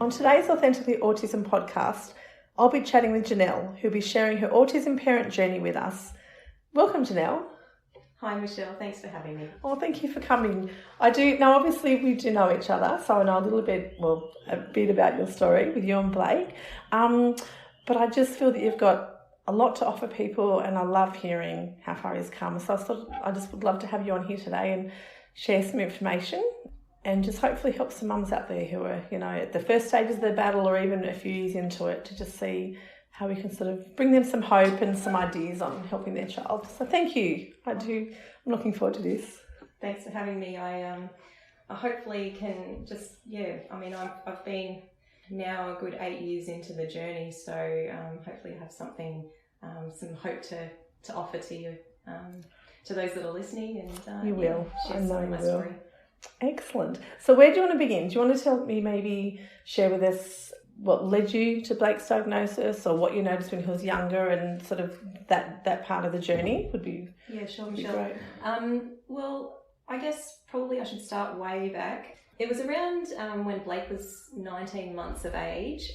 On today's Authentically Autism podcast, I'll be chatting with Janelle, who'll be sharing her autism parent journey with us. Welcome, Janelle. Hi, Michelle. Thanks for having me. Oh, thank you for coming. Obviously we do know each other, so I know a bit about your story with you and Blake. But I just feel that you've got a lot to offer people, and I love hearing how far he's come. So I just would love to have you on here today and share some information and just hopefully help some mums out there who are, at the first stages of their battle or even a few years into it, to just see how we can sort of bring them some hope and some ideas on helping their child. So thank you. I'm looking forward to this. Thanks for having me. I hopefully can just, I've been now a good 8 years into the journey, so hopefully I have something, some hope to offer to you, to those that are listening, and you will. Share I know some of you my will. story. Excellent. So where do you want to begin? Do you want to tell me, maybe share with us what led you to Blake's diagnosis, or what you noticed when he was younger, and sort of that part of the journey would be Sure, would be Michelle. great. Well, I guess probably I should start way back. It was around when Blake was 19 months of age.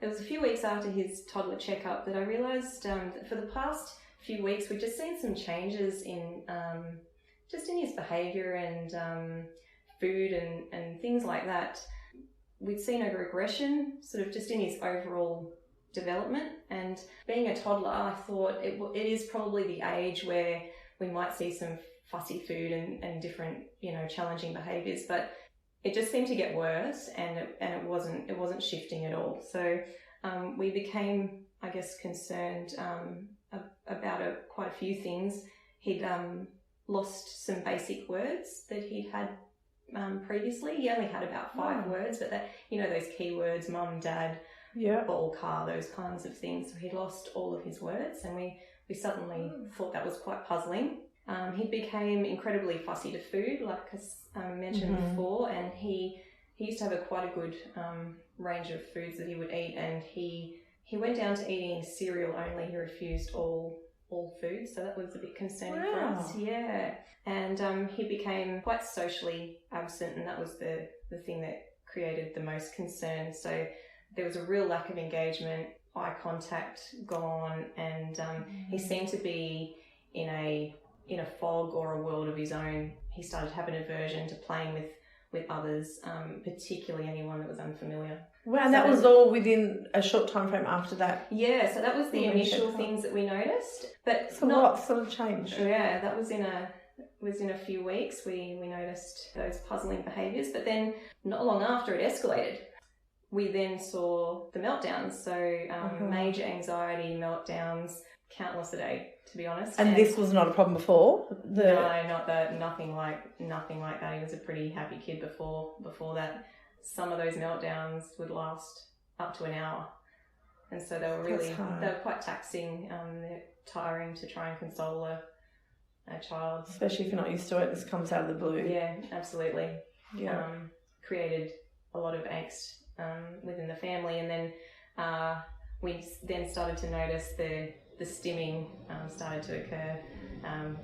It was a few weeks after his toddler checkup that I realised that for the past few weeks we'd just seen some changes in just in his behaviour and food and things like that. We'd seen a regression sort of just in his overall development, and being a toddler, I thought it is probably the age where we might see some fussy food and different, challenging behaviours, but it just seemed to get worse, and it wasn't shifting at all. So we became, I guess, concerned about quite a few things. He'd lost some basic words that he'd had previously. He only had about 5 words, but that, those key words, mum, dad, ball, car, those kinds of things. So he'd lost all of his words, and we suddenly thought that was quite puzzling. He became incredibly fussy to food, like I mentioned before, and he used to have quite a good range of foods that he would eat, and he went down to eating cereal only. He refused all food, so that was a bit concerning for us. Yeah. And he became quite socially absent, and that was the thing that created the most concern. So there was a real lack of engagement, eye contact gone, and he seemed to be in a fog or a world of his own. He started to have an aversion to playing with others, particularly anyone that was unfamiliar. Wow, and that was all within a short time frame after that? Yeah, so that was the initial things that we noticed. But so what sort of changed? Yeah, that was in a few weeks we noticed those puzzling behaviours, but then not long after it escalated. We then saw the meltdowns, so major anxiety, meltdowns, countless a day, to be honest. And this was not a problem before? No, not that. Nothing like that. He was a pretty happy kid before that. Some of those meltdowns would last up to an hour, and so they were quite taxing. They're tiring to try and console a child, especially if you're not used to it. This comes out of the blue. Yeah, absolutely. Yeah, created a lot of angst within the family, and then we then started to notice the stimming started to occur. I'm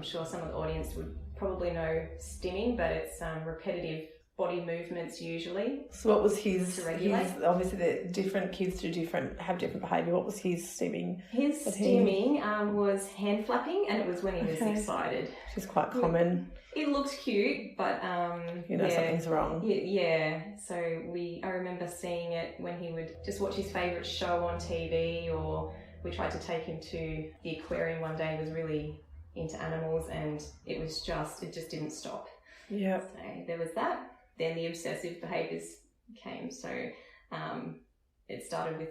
sure some of the audience would probably know stimming, but it's repetitive body movements usually. So what was his, to regulate? Obviously the different kids have different behaviour. What was his stimming? His stimming was hand flapping, and it was when he was excited. Which is quite common. It looks cute, but something's wrong. Yeah. So I remember seeing it when he would just watch his favourite show on TV, or we tried to take him to the aquarium one day. He was really into animals, and it just didn't stop. Yeah. So there was that. Then the obsessive behaviours came. So it started with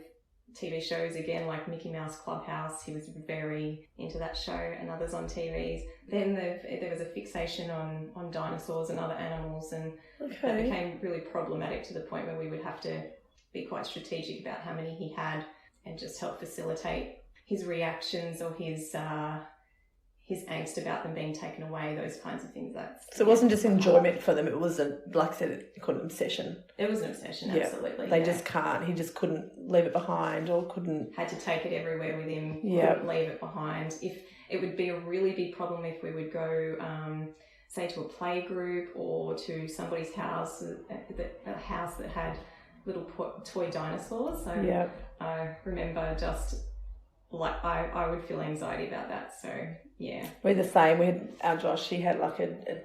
TV shows again, like Mickey Mouse Clubhouse. He was very into that show, and others on TVs. Then there was a fixation on dinosaurs and other animals, and that became really problematic to the point where we would have to be quite strategic about how many he had, and just help facilitate his reactions or his angst about them being taken away, those kinds of things. So it wasn't just enjoyment for them, it was like I said, an obsession. It was an obsession, absolutely. They just can't, he just couldn't leave it behind, or couldn't... Had to take it everywhere with him, couldn't leave it behind. If it would be a really big problem if we would go say to a play group or to somebody's house, a house that had little toy dinosaurs. So yeah. I remember just like I would feel anxiety about that. So yeah, We're the same. We had our Josh. He had like a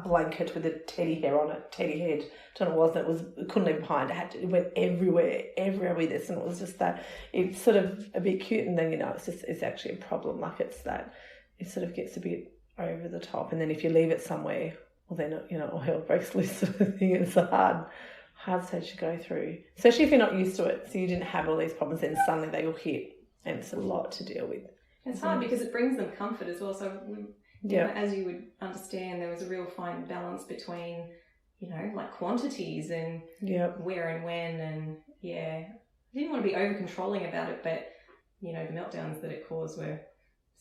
blanket with a teddy hair on it, teddy head. I don't know what it was. It couldn't leave behind. It went everywhere with this, and it was just that. It's sort of a bit cute, and then it's actually a problem. Like it's that it sort of gets a bit over the top, and then if you leave it somewhere, well then all hell breaks loose. Sort of thing. It's a hard stage to go through, especially if you're not used to it. So you didn't have all these problems, and suddenly they all hit, and it's a lot to deal with. It's hard because it brings them comfort as well. So as you would understand, there was a real fine balance between, like quantities and where and when, and I didn't want to be over controlling about it, but the meltdowns that it caused were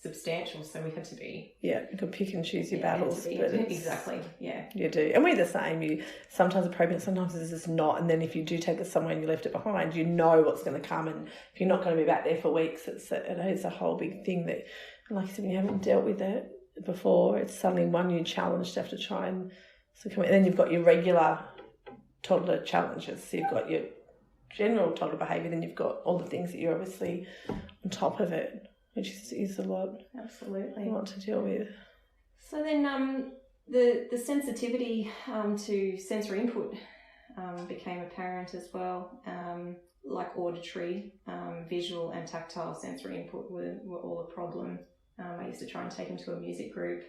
substantial, so we had to be you could pick and choose your battles, but exactly you do, and we're the same. You sometimes appropriate, sometimes it's just not, and then if you do take it somewhere and you left it behind, you know what's going to come, and if you're not going to be back there for weeks, it's a whole big thing that, like I said, when you haven't dealt with it before, it's suddenly one new challenge to have to try and come in. And then you've got your regular toddler challenges, so you've got your general toddler behaviour, then you've got all the things that you're obviously on top of it, which is a lot. Absolutely. A lot to deal with. So then the sensitivity to sensory input became apparent as well, like auditory, visual and tactile sensory input were all a problem. I used to try and take him to a music group.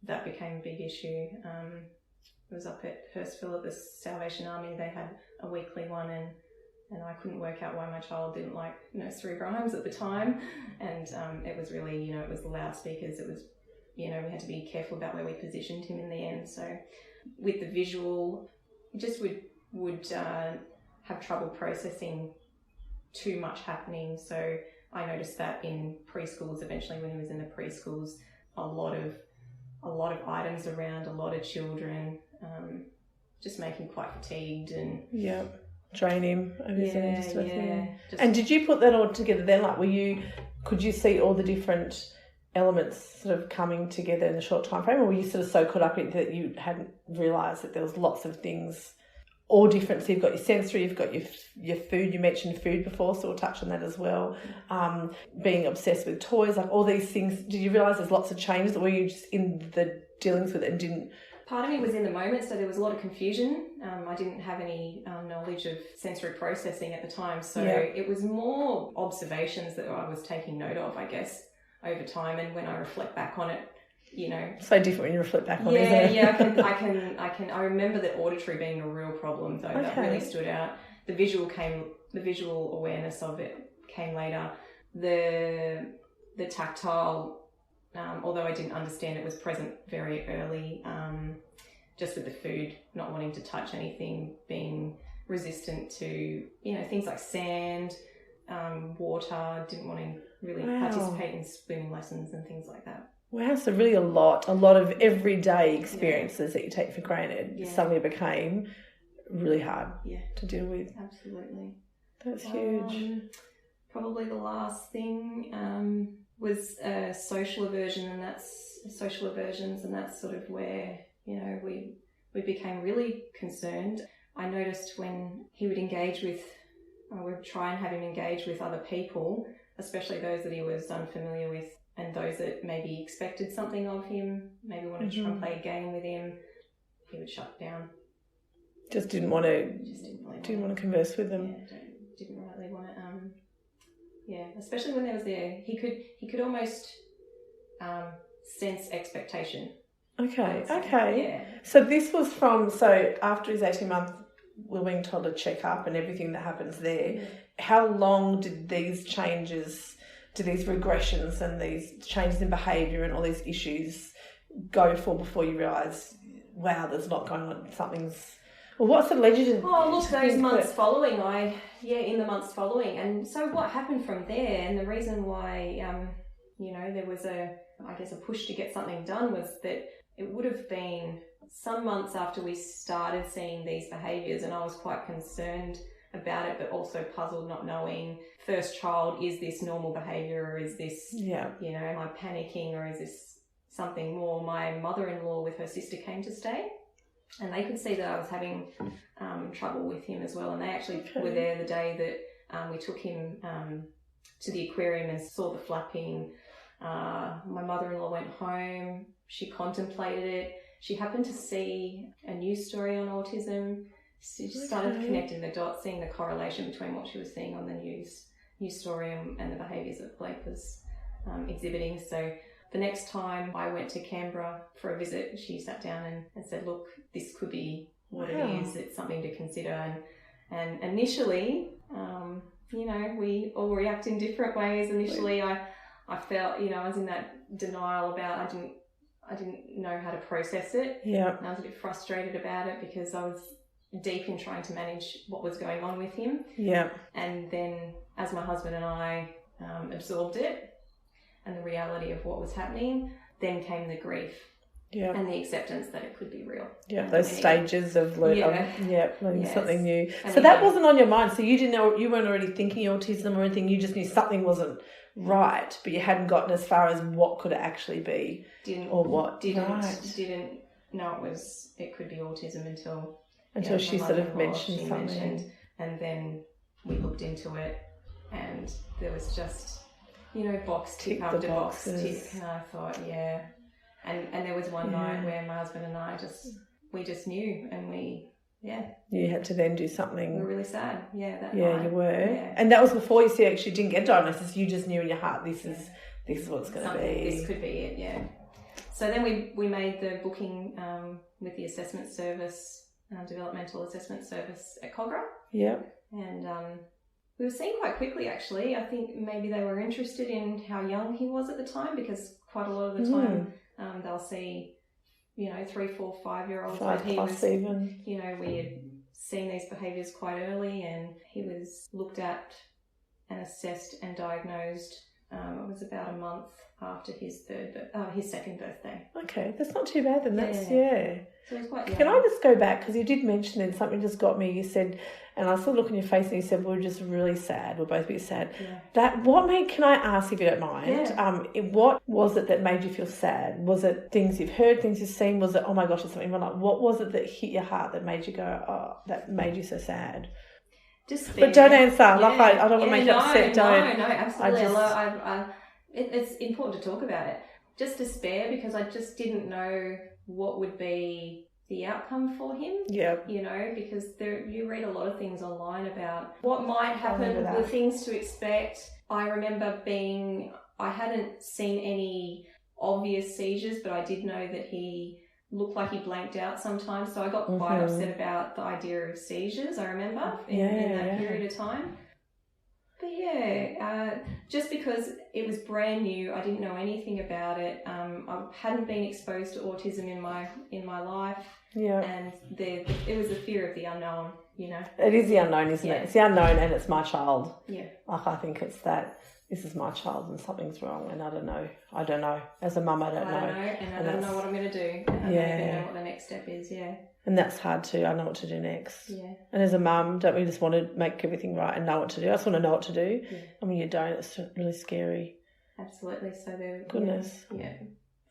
That became a big issue. It was up at Hurstville at the Salvation Army. They had a weekly one, and I couldn't work out why my child didn't like nursery rhymes at the time. And it was really, it was the loudspeakers. It was, we had to be careful about where we positioned him in the end. So with the visual, just would have trouble processing too much happening. So I noticed that in preschools, eventually when he was in the preschools, a lot of items around, a lot of children, just make him quite fatigued and drain him. And did you put that all together then? Like, could you see all the different elements sort of coming together in a short time frame, or were you sort of so caught up in it that you hadn't realised that there was lots of things, all different? So you've got your sensory, you've got your food. You mentioned food before, so we'll touch on that as well. Being obsessed with toys, like all these things. Did you realise there's lots of changes, or were you just in the dealings with it and didn't? Part of me was in the moment, so there was a lot of confusion. I didn't have any knowledge of sensory processing at the time, so it was more observations that I was taking note of, I guess, over time. And when I reflect back on it, so different when you reflect back on it, isn't it? I remember the auditory being a real problem, though. That really stood out. The visual awareness of it came later. The tactile, although I didn't understand it, was present very early, just with the food, not wanting to touch anything, being resistant to, things like sand, water, didn't want to really participate in swimming lessons and things like that. Wow, so really a lot of everyday experiences that you take for granted suddenly became really hard to deal with. Absolutely. That's huge. Probably the last thing was social aversions, and that's sort of where, we became really concerned. I noticed when he would engage with, we'd try and have him engage with other people, especially those that he was unfamiliar with, and those that maybe expected something of him, maybe wanted to try and play a game with him, he would shut down. Just didn't want to converse with them. Yeah, didn't really want to. Especially when there was he could almost sense expectation. Okay. Yeah. So this was after his 18-month weaning toddler check-up and everything that happens there. Yeah. How long did these changes, these regressions and these changes in behaviour and all these issues go for before you realise, wow, there's a lot going on, something's... Well, what's the legend? Oh, look, those months following, in the months following. And so what happened from there, and the reason why, there was a push to get something done, was that it would have been some months after we started seeing these behaviours, and I was quite concerned about it, but also puzzled, not knowing, first child, is this normal behaviour, or is this, am I panicking, or is this something more, my mother-in-law with her sister came to stay, and they could see that I was having trouble with him as well. And they actually were there the day that we took him to the aquarium and saw the flapping. My mother-in-law went home. She contemplated it. She happened to see a news story on autism. She just started connecting the dots, seeing the correlation between what she was seeing on the news story and the behaviours that Blake was exhibiting. So the next time I went to Canberra for a visit, she sat down and said, look, this could be what it is. It's something to consider. And initially, we all react in different ways. Initially, I felt, I was in that denial about, I didn't know how to process it. Yeah. And I was a bit frustrated about it because I was deep in trying to manage what was going on with him. Yeah. And then as my husband and I absorbed it and the reality of what was happening, then came the grief. Yeah. And the acceptance that it could be real. Yeah, those stages of learning something new. So that wasn't on your mind. So you didn't know, you weren't already thinking autism or anything. You just knew something wasn't right, but you hadn't gotten as far as what could it actually be. Didn't know it could be autism until she sort of mentioned something. And then we looked into it, and there was just, box tick after box tick, and I thought, And there was one night where my husband and I we just knew, and you had to then do something. We were really sad, that night. You were. Yeah. And that was before you actually didn't get a diagnosis. You just knew in your heart, this is what it's going to be. This could be it, So then we made the booking with the assessment service, developmental assessment service at Cogra. Yeah. And we were seeing quite quickly, actually. I think maybe they were interested in how young he was at the time, because quite a lot of the time they'll see, 3, 4, 5-year-olds. 5 plus even. We had seen these behaviours quite early, and he was looked at and assessed and diagnosed. It was about a month after his second birthday. Okay, that's not too bad then. That's So he's quite young. Can I just go back, because you did mention then something just got me. You said, and I saw a look in your face, and you said we're just really sad. We're both a bit sad. Yeah. Can I ask, if you don't mind? Yeah. What was it that made you feel sad? Was it things you've heard, things you've seen? Was it, oh my gosh, there's something wrong? Like, what was it that hit your heart that made you go, oh, that made you so sad? Despair. But don't answer. I don't want to make you upset. Don't. No, absolutely. It's important to talk about it. Just despair, because I just didn't know what would be the outcome for him. Yeah. Because you read a lot of things online about what might happen, the things to expect. I remember I hadn't seen any obvious seizures, but I did know that he looked like he blanked out sometimes. So I got quite upset about the idea of seizures, I remember, in that period of time. But just because it was brand new, I didn't know anything about it. I hadn't been exposed to autism in my life. Yeah. And it was the fear of the unknown, It is the unknown, isn't it? It's the unknown, and it's my child. Yeah. I think it's that. This is my child and something's wrong, and I don't know. As a mum, I don't know. And I don't know what I'm going to do. And I don't even know what the next step is, And that's hard too. I know what to do next. Yeah. And as a mum, don't we just want to make everything right and know what to do? I just want to know what to do. Yeah. And when you don't, it's really scary. Absolutely. So goodness. Yeah.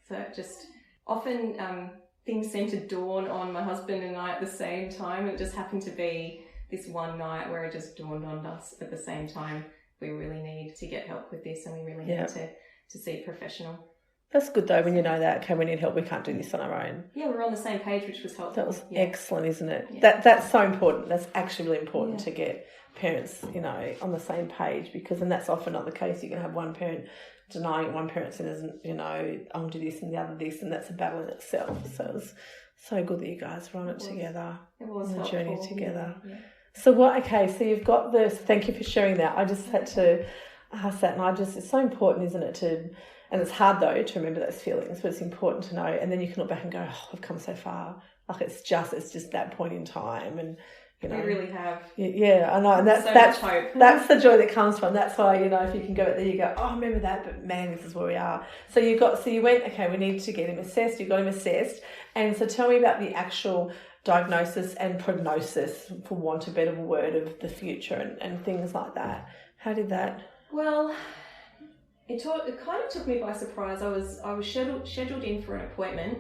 So just often things seem to dawn on my husband and I at the same time. It just happened to be this one night where it just dawned on us at the same time. We really need to get help with this, and we really need to see a professional. That's good though, when you know that, okay, we need help, we can't do this on our own. Yeah, we're on the same page, which was helpful. That was excellent, isn't it? Yeah. That's so important. That's actually really important to get parents, on the same page, because, and that's often not the case. You can have one parent denying it, one parent says, I'll do this and the other this, and that's a battle in itself. So it was so good that you guys were on it together. It was on the helpful. Journey together. Yeah. So so you've got this, thank you for sharing that. I just had to ask that, and it's so important, isn't it, and it's hard though to remember those feelings, but it's important to know, and then you can look back and go, oh, I've come so far. Like it's just that point in time, and we really have. Yeah, I know, and that's hope. That's the joy that comes from. That's why, if you can go out there, you go, oh, I remember that, but man, this is where we are. So you went, okay, we need to get him assessed. You got him assessed, and so tell me about the actual diagnosis and prognosis, for want of a better word, of the future and things like that. How did that? Well, it kind of took me by surprise. I was scheduled in for an appointment,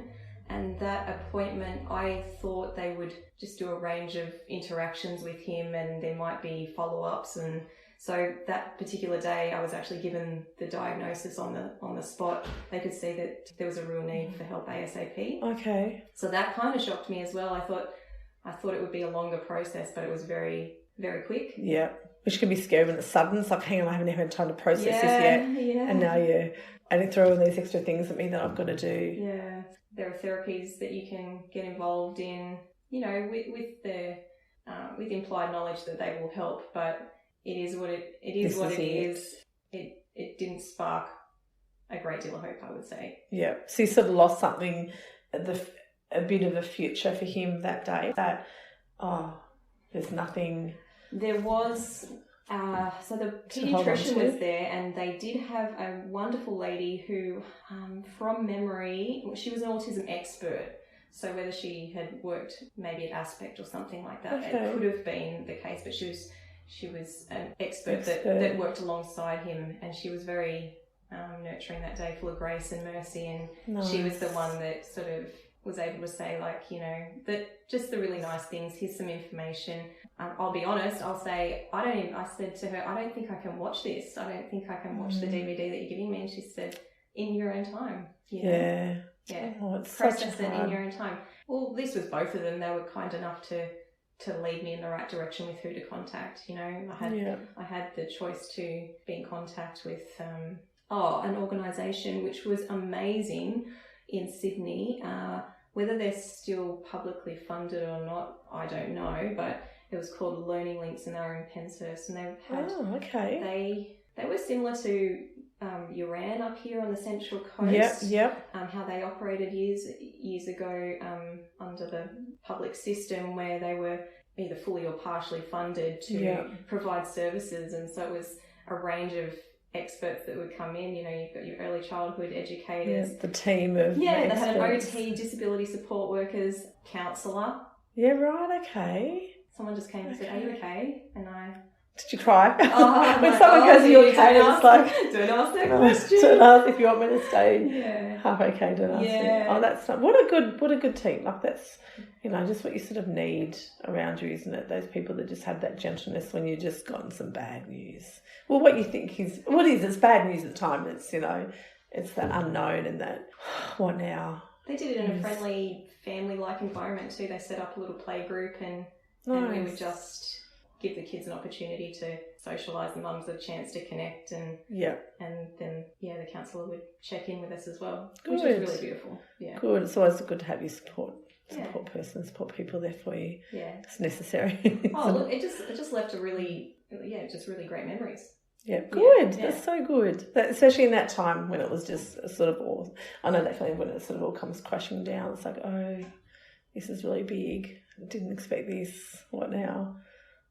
and that appointment, I thought they would just do a range of interactions with him, and there might be follow-ups. And so that particular day, I was actually given the diagnosis on the spot. They could see that there was a real need for help ASAP. Okay. So that kind of shocked me as well. I thought it would be a longer process, but it was very, very quick. Yeah. Which can be scary when it's sudden. It's like, hang on, I haven't even had time to process this yet. Yeah. And now you're adding throw in these extra things at me that I've got to do. Yeah. There are therapies that you can get involved in, you know, with implied knowledge that they will help, but it is what it is. It didn't spark a great deal of hope, I would say. Yeah. So you sort of lost something, a bit of a future for him that day. That, there's nothing. There was, so the paediatrician was there, and they did have a wonderful lady who, from memory, she was an autism expert. So whether she had worked maybe at Aspect or something like that, it could have been the case, but she was an expert. That worked alongside him, and she was very nurturing that day, full of grace and mercy, and she was the one that sort of was able to say, like, you know, that just the really nice things. Here's some information. I'll be honest, I'll say, I said to her, I don't think I can watch this. I don't think I can watch the DVD that you're giving me. And she said, in your own time. You know? Yeah. Oh, it's process it in your own time. Well, this was both of them. They were kind enough to lead me in the right direction with who to contact. You know, I had the choice to be in contact with an organisation which was amazing in Sydney. Whether they're still publicly funded or not, I don't know, but it was called Learning Links, and they were in Penshurst, and they had they were similar to Uran up here on the Central Coast. How they operated years ago under the public system, where they were either fully or partially funded to provide services, and so it was a range of experts that would come in. You know, you've got your early childhood educators, the team of they had an OT, disability support workers, counsellor. Okay. Someone just came and said, "Are you okay?" And did you cry? When someone goes, "Are you okay?" It's like, don't ask that question. Don't ask if you want me to stay half okay. Don't ask me. Oh, that's not, what a good team. Like, that's, you know, just what you sort of need around you, isn't it? Those people that just have that gentleness when you've just gotten some bad news. Well, what you think it's bad news at the time. It's, you know, it's that unknown and that, what now? They did it in a friendly, family-like environment too. They set up a little play group, and we would just give the kids an opportunity to socialise, the mums a chance to connect, and then the counsellor would check in with us as well, which was really beautiful. Yeah, good. It's always good to have your support support people there for you. Yeah, it's necessary. Look, it just left really great memories. Yeah, good. Yeah. That's so good. Especially in that time when it was just sort of all, I know that feeling when it sort of all comes crashing down. It's like, oh, this is really big. I didn't expect this. What now?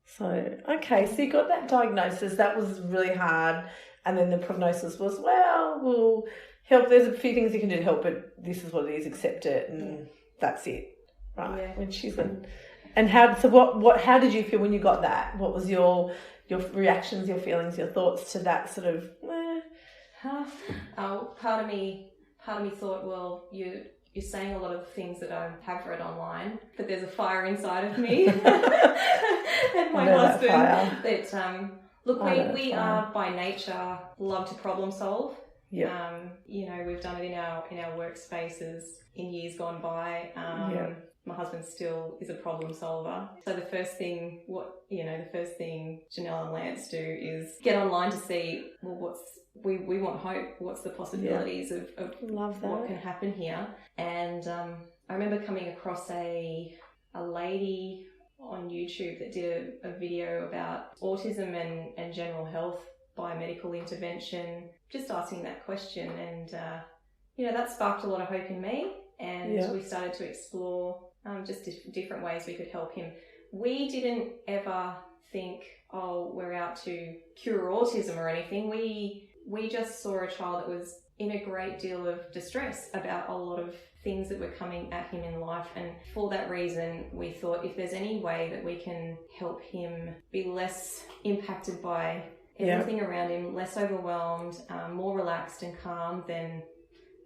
So, okay, so you got that diagnosis. That was really hard. And then the prognosis was, well, we'll help. There's a few things you can do to help, but this is what it is. Accept it, and that's it. Right. Yeah. When she's in. And how did you feel when you got that? What was your reactions, your feelings, your thoughts to that sort of? Part of me thought, well, you're saying a lot of things that I have read online, but there's a fire inside of me and my husband that look, we are by nature love to problem solve. Yeah. You know, we've done it in our workspaces in years gone by. My husband still is a problem solver. So the first thing Janelle and Lance do is get online to see, well, we want hope. What's the possibilities of what can happen here? And I remember coming across a lady on YouTube that did a video about autism and general health, biomedical intervention, just asking that question. And, that sparked a lot of hope in me. And we started to explore just different ways we could help him. We didn't ever think, oh, we're out to cure autism or anything. We just saw a child that was in a great deal of distress about a lot of things that were coming at him in life. And for that reason, we thought if there's any way that we can help him be less impacted by everything around him less overwhelmed, more relaxed and calm, then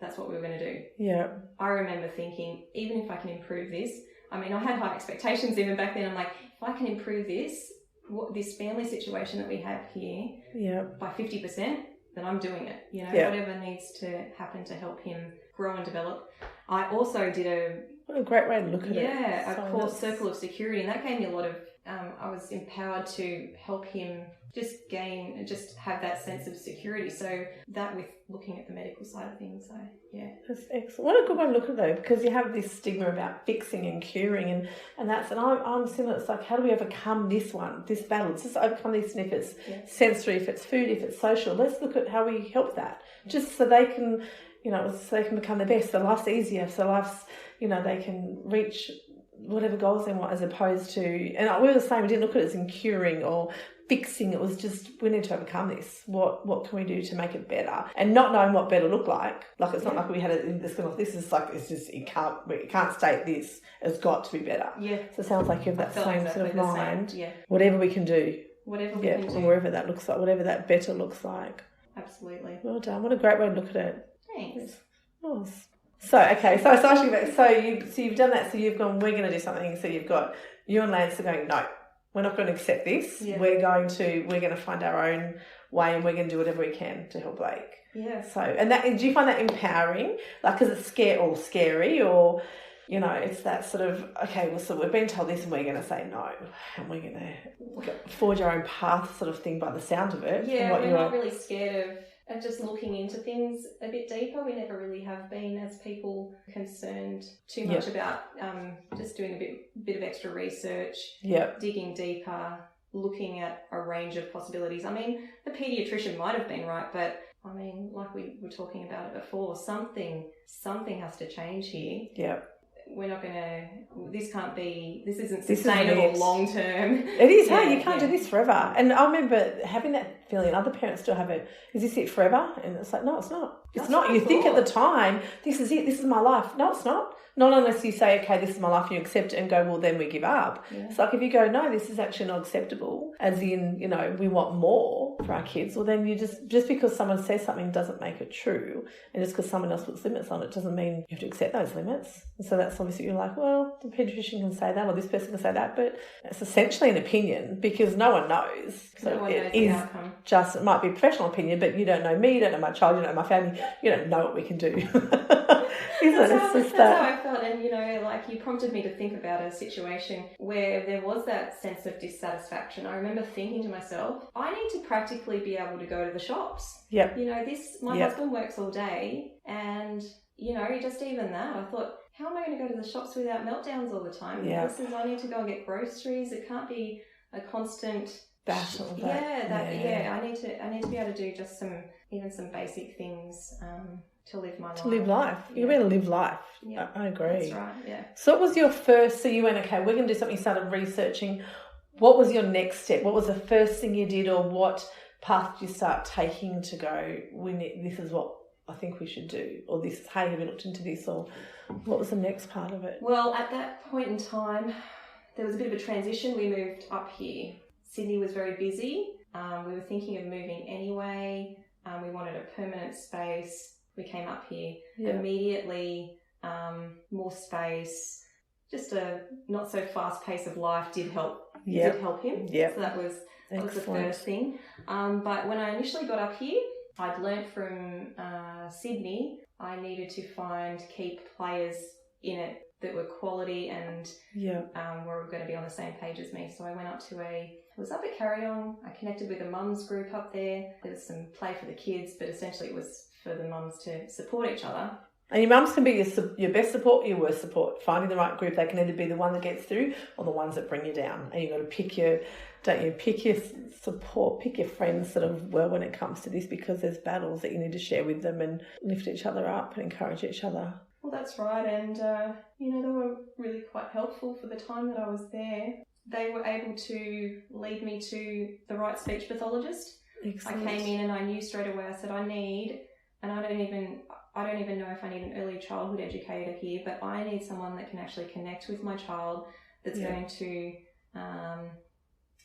that's what we were going to do. Yeah. I remember thinking, even if I can improve this, I mean, I had high expectations even back then. I'm like, if I can improve this family situation that we have here by 50%, then I'm doing it. You know, whatever needs to happen to help him grow and develop. I also did what a great way to look at it. Yeah, a core circle of security, and that gave me a lot of, I was empowered to help him just have that sense of security. So that with looking at the medical side of things, so yeah. That's excellent. What a good way to look at it though, because you have this stigma about fixing and curing and I'm similar. It's like, how do we overcome this battle? Let's just overcome this, and if it's sensory, if it's food, if it's social, let's look at how we help that. Just so they can, so they can become the best, so life's easier, so life's, they can reach whatever goals they want, as opposed to, and we were the same, we didn't look at it as in curing or fixing. It was just, we need to overcome this. What can we do to make it better? And not knowing what better looked like it's not like we had it in this kind of, this is like, it's just, it can't state this, it's got to be better. Yeah. So it sounds like you have that same exactly sort of mind. Yeah. Whatever we can do. Whatever we can do. Wherever that looks like, whatever that better looks like. Absolutely. Well done. What a great way to look at it. Thanks. Nice. So you've done that. So you've gone, we're going to do something. So you've got you and Lance are going, no, we're not going to accept this. Yeah. We're going to find our own way, and we're going to do whatever we can to help Blake. Yeah. So, and that, do you find that empowering? Like, because it's scary, or it's that sort of, okay, well, so we've been told this and we're going to say no, and we're going to forge our own path, sort of thing, by the sound of it. Yeah, we're not really scared of just looking into things a bit deeper. We never really have been, as people, concerned too much about just doing a bit of extra research, digging deeper, looking at a range of possibilities. I mean, the paediatrician might have been right, but I mean, like we were talking about it before, something has to change here. Yeah. We're not going to, this isn't sustainable long term. It is, hey, you can't do this forever. And I remember having that feeling, other parents still have it, is this it forever? And it's like, no, it's not. It's not. You think at the time, this is it, this is my life. No, it's not. Not unless you say, okay, this is my life, and you accept it and go, well, then we give up. Yeah. It's like, if you go, no, this is actually not acceptable, as in, we want more for our kids, well, then you just because someone says something doesn't make it true, and just because someone else puts limits on it doesn't mean you have to accept those limits. And so that's obviously, you're like, well, the pediatrician can say that, or this person can say that, but it's essentially an opinion, because no one knows. So no one knows the outcome. It might be a professional opinion, but you don't know me, you don't know my child, you don't know my family, you don't know what we can do. That's how I felt, and like, you prompted me to think about a situation where there was that sense of dissatisfaction. I remember thinking to myself, I need to practically be able to go to the shops. Yep. My husband works all day, and just even that, I thought, how am I going to go to the shops without meltdowns all the time? Yeah. I need to go and get groceries. It can't be a constant battle. I need to be able to do just some basic things to live my life. To live life. You're going to live life. Yeah. I agree. That's right, yeah. So what was your first, so you went, okay, we're going to do something, you started researching. What was your next step? What was the first thing you did, or what path did you start taking to go, this is what I think we should do, or this, hey, have you looked into this, or what was the next part of it? Well, at that point in time, there was a bit of a transition. We moved up here. Sydney was very busy. We were thinking of moving anyway. We wanted a permanent space. We came up here immediately, more space, just a not so fast pace of life did help him. So that was the first thing. But when I initially got up here, I'd learnt from Sydney, I needed to keep players in it that were quality and were going to be on the same page as me. So I went up I was up at Carry On. I connected with a mums group up there. There was some play for the kids, but essentially it was for the mums to support each other. And your mums can be your best support, your worst support. Finding the right group, they can either be the one that gets through or the ones that bring you down. And you've got to pick your support, pick your friends sort of well when it comes to this, because there's battles that you need to share with them and lift each other up and encourage each other. Well, that's right. And, they were really quite helpful for the time that I was there. They were able to lead me to the right speech pathologist. Excellent. I came in and I knew straight away, I said, I don't even know if I need an early childhood educator here, but I need someone that can actually connect with my child, that's going to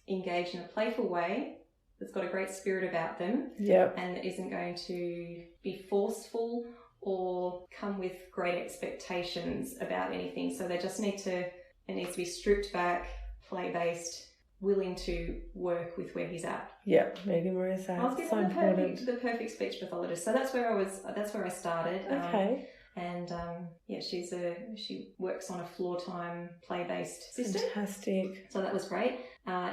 engage in a playful way, that's got a great spirit about them, and that isn't going to be forceful or come with great expectations about anything. So it needs to be stripped back, play-based, willing to work with where he's at. Yeah, meeting where he's at. I was given the perfect speech pathologist. So that's where I started. Okay. And she works on a floor time play-based system. Fantastic. So that was great.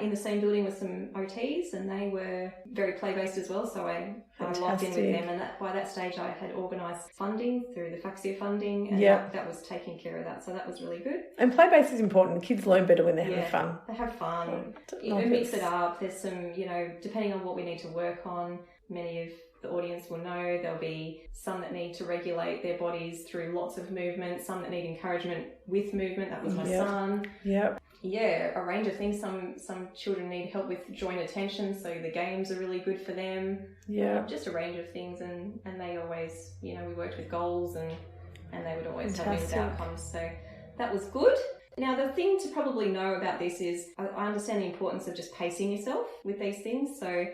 In the same building with some OTs, and they were very play-based as well. So I logged in with them, and by that stage I had organised funding through the FAXIA funding, and that was taking care of that. So that was really good. And play-based is important. Kids learn better when they have fun. They have fun. You mix it up. There's some, depending on what we need to work on, many of the audience will know there'll be some that need to regulate their bodies through lots of movement, some that need encouragement with movement. That was my son. Yep. Yeah, a range of things. Some children need help with joint attention, so the games are really good for them. Yeah. Just a range of things, and they always, we worked with goals and they would always help me with outcomes. So that was good. Now, the thing to probably know about this is I understand the importance of just pacing yourself with these things. So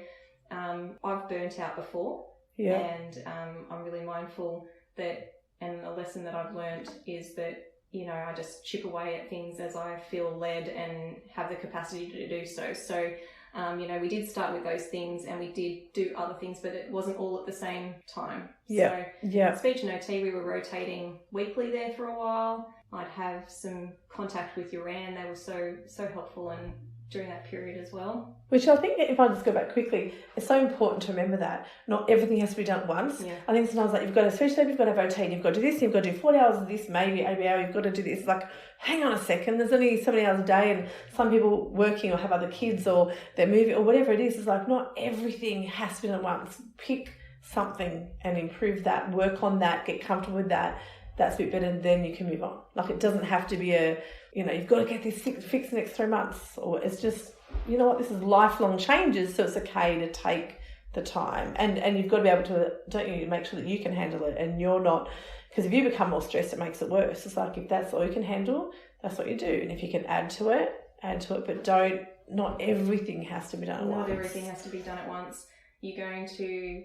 I've burnt out before, and I'm really mindful that, and a lesson that I've learned is that, I just chip away at things as I feel led and have the capacity to do so. So, we did start with those things and we did do other things, but it wasn't all at the same time. So speech and OT, we were rotating weekly there for a while. I'd have some contact with Uran. They were so helpful and during that period as well. Which I think, if I just go back quickly, it's so important to remember that not everything has to be done at once. Yeah. I think sometimes you've got a speech therapy, you've got to have OT, you've got to do this, you've got to do 40 hours of this, maybe 8 hours, you've got to do this. It's like, hang on a second, there's only so many hours a day, and some people working or have other kids or they're moving or whatever it is. It's like, not everything has to be done at once. Pick something and improve that, work on that, get comfortable with that. That's a bit better, and then you can move on. Like, it doesn't have to be you've got to get this fixed the next 3 months, or it's just, this is lifelong changes, so it's okay to take the time. And you've got to be able to, don't you, make sure that you can handle it and you're not, because if you become more stressed, it makes it worse. It's like, if that's all you can handle, that's what you do. And if you can add to it, but not everything has to be done at once. Not everything has to be done at once. You're going to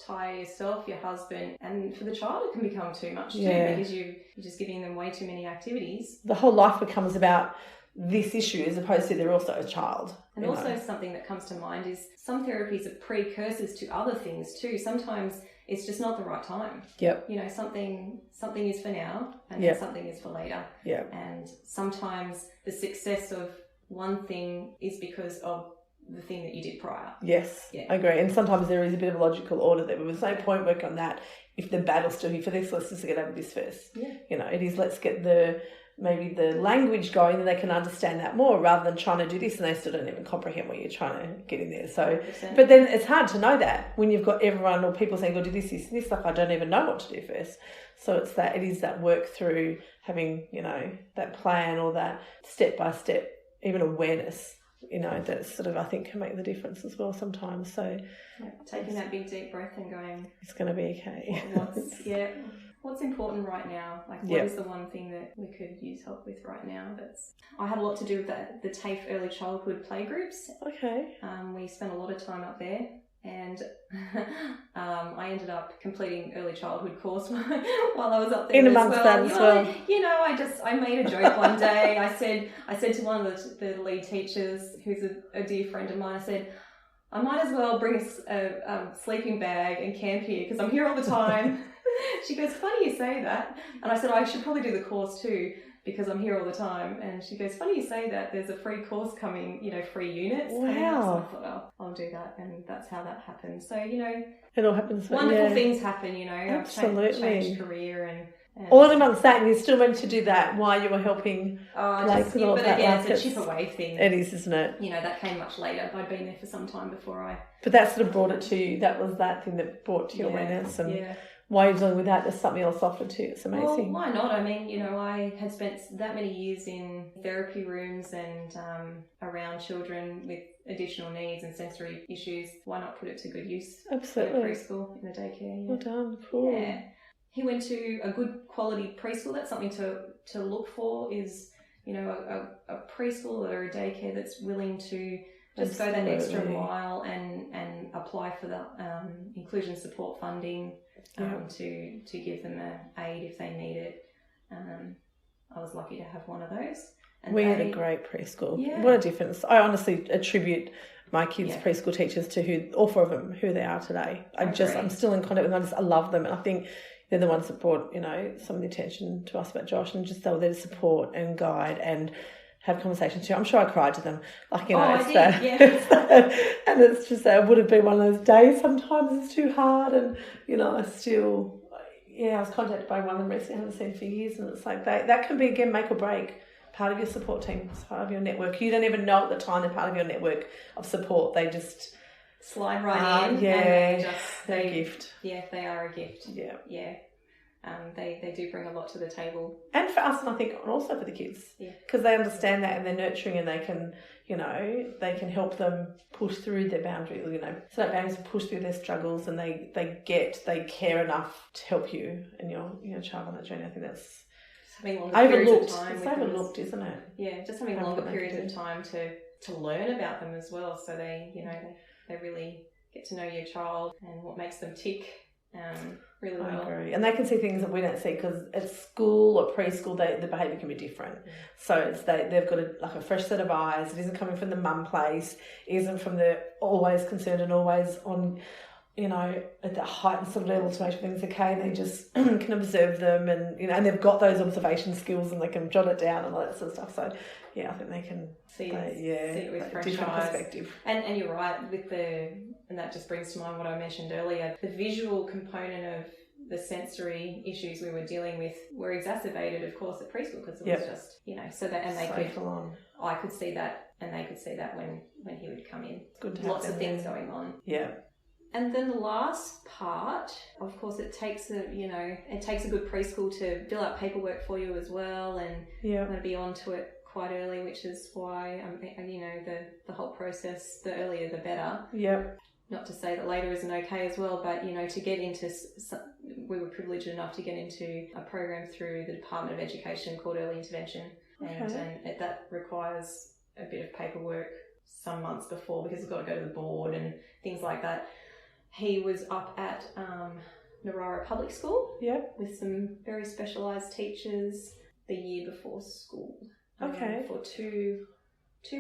tire yourself, your husband, and for the child it can become too much too, because you're just giving them way too many activities. The whole life becomes about this issue as opposed to they're also a child. And also something that comes to mind is some therapies are precursors to other things too. Sometimes it's just not the right time. Yep. Something is for now and then something is for later. Yeah. And sometimes the success of one thing is because of the thing that you did prior. Yes, I agree. And sometimes there is a bit of a logical order there, but there's no point working on that if the battle's still here for this. Let's just get over this first. Yeah. It is, let's get maybe the language going and they can understand that more, rather than trying to do this and they still don't even comprehend what you're trying to get in there. So, 100%. But then it's hard to know that when you've got everyone or people saying, go do this, like I don't even know what to do first. So it is that work through having, that plan or that step-by-step, even awareness, that sort of, I think, can make the difference as well sometimes. So taking that big deep breath and going, it's going to be okay. What's important right now? Like, what is the one thing that we could use help with right now? I had a lot to do with the TAFE early childhood play groups. Okay. We spent a lot of time up there, and I ended up completing early childhood course while I was up there. In amongst that as well. I made a joke one day. I said to one of the lead teachers, who's a dear friend of mine, I said, I might as well bring a sleeping bag and camp here because I'm here all the time. She goes, funny you say that. And I said, I should probably do the course too because I'm here all the time. And she goes, funny you say that. There's a free course coming, free units. Wow. So I thought, I'll do that. And that's how that happened. So, it all happens. Wonderful things happen, Absolutely. I've changed career and all amongst that, and you still went to do that while you were helping. It's a chip away thing. It is, isn't it? That came much later. I'd been there for some time before I. But that sort of brought it to you. That was that thing that brought to your awareness, and while you're dealing with that, there's something else offered too. It's amazing. Well, why not? I mean, I had spent that many years in therapy rooms and around children with additional needs and sensory issues. Why not put it to good use? Absolutely. In a preschool, in a daycare. Yeah. Well done. Cool. Yeah. He went to a good quality preschool. That's something to look for is, a preschool or a daycare that's willing to just go that extra mile and apply for the inclusion support funding to give them aid if they need it. I was lucky to have one of those. And we had a great preschool. Yeah. What a difference. I honestly attribute my kids' preschool teachers to all four of them, who they are today. I'm still in contact with them. I love them. And I think they're the ones that brought, some of the attention to us about Josh, and just they were there to support and guide and have conversations too. I'm sure I cried to them. And it's just that it would have been one of those days sometimes it's too hard, and, I still, I was contacted by one of them recently I haven't seen for years, and it's like that can be, again, make or break. Part of your support team, it's part of your network. You don't even know at the time they're part of your network of support. They just slide right in. And they're a gift. Yeah, they are a gift. Yeah. Yeah. They do bring a lot to the table. And for us, and I think also for the kids. Yeah. Because they understand that and they're nurturing, and they can, they can help them push through their boundaries, So that boundaries push through their struggles, and they care enough to help you and your child on that journey. I think that's having longer periods of time. It's overlooked, isn't it? Yeah, just having longer periods of time to learn about them as well, so they really get to know your child and what makes them tick really well. I agree. And they can see things that we don't see, because at school or preschool the behaviour can be different. So it's they've got a fresh set of eyes. It isn't coming from the mum place. It isn't from the always concerned and always on, at the heightened sort of level to make sure things are okay. They just can observe them, and and they've got those observation skills, and they can jot it down and all that sort of stuff. So I think they can see it with fresh different eyes. Perspective. And you're right and that just brings to mind what I mentioned earlier. The visual component of the sensory issues we were dealing with were exacerbated, of course, at preschool, because it was just so that, and I could see that, and they could see that when he would come in. Good to lots of things going on. Yeah. And then the last part, of course, it takes a good preschool to fill out paperwork for you as well, and I'm going to be onto it quite early, which is why the whole process, the earlier the better. Yep. Not to say that later isn't okay as well, but to get into, we were privileged enough to get into a program through the Department of Education called Early Intervention, and that requires a bit of paperwork some months before, because it's got to go to the board and things like that. He was up at Narara Public School with some very specialised teachers the year before school. For two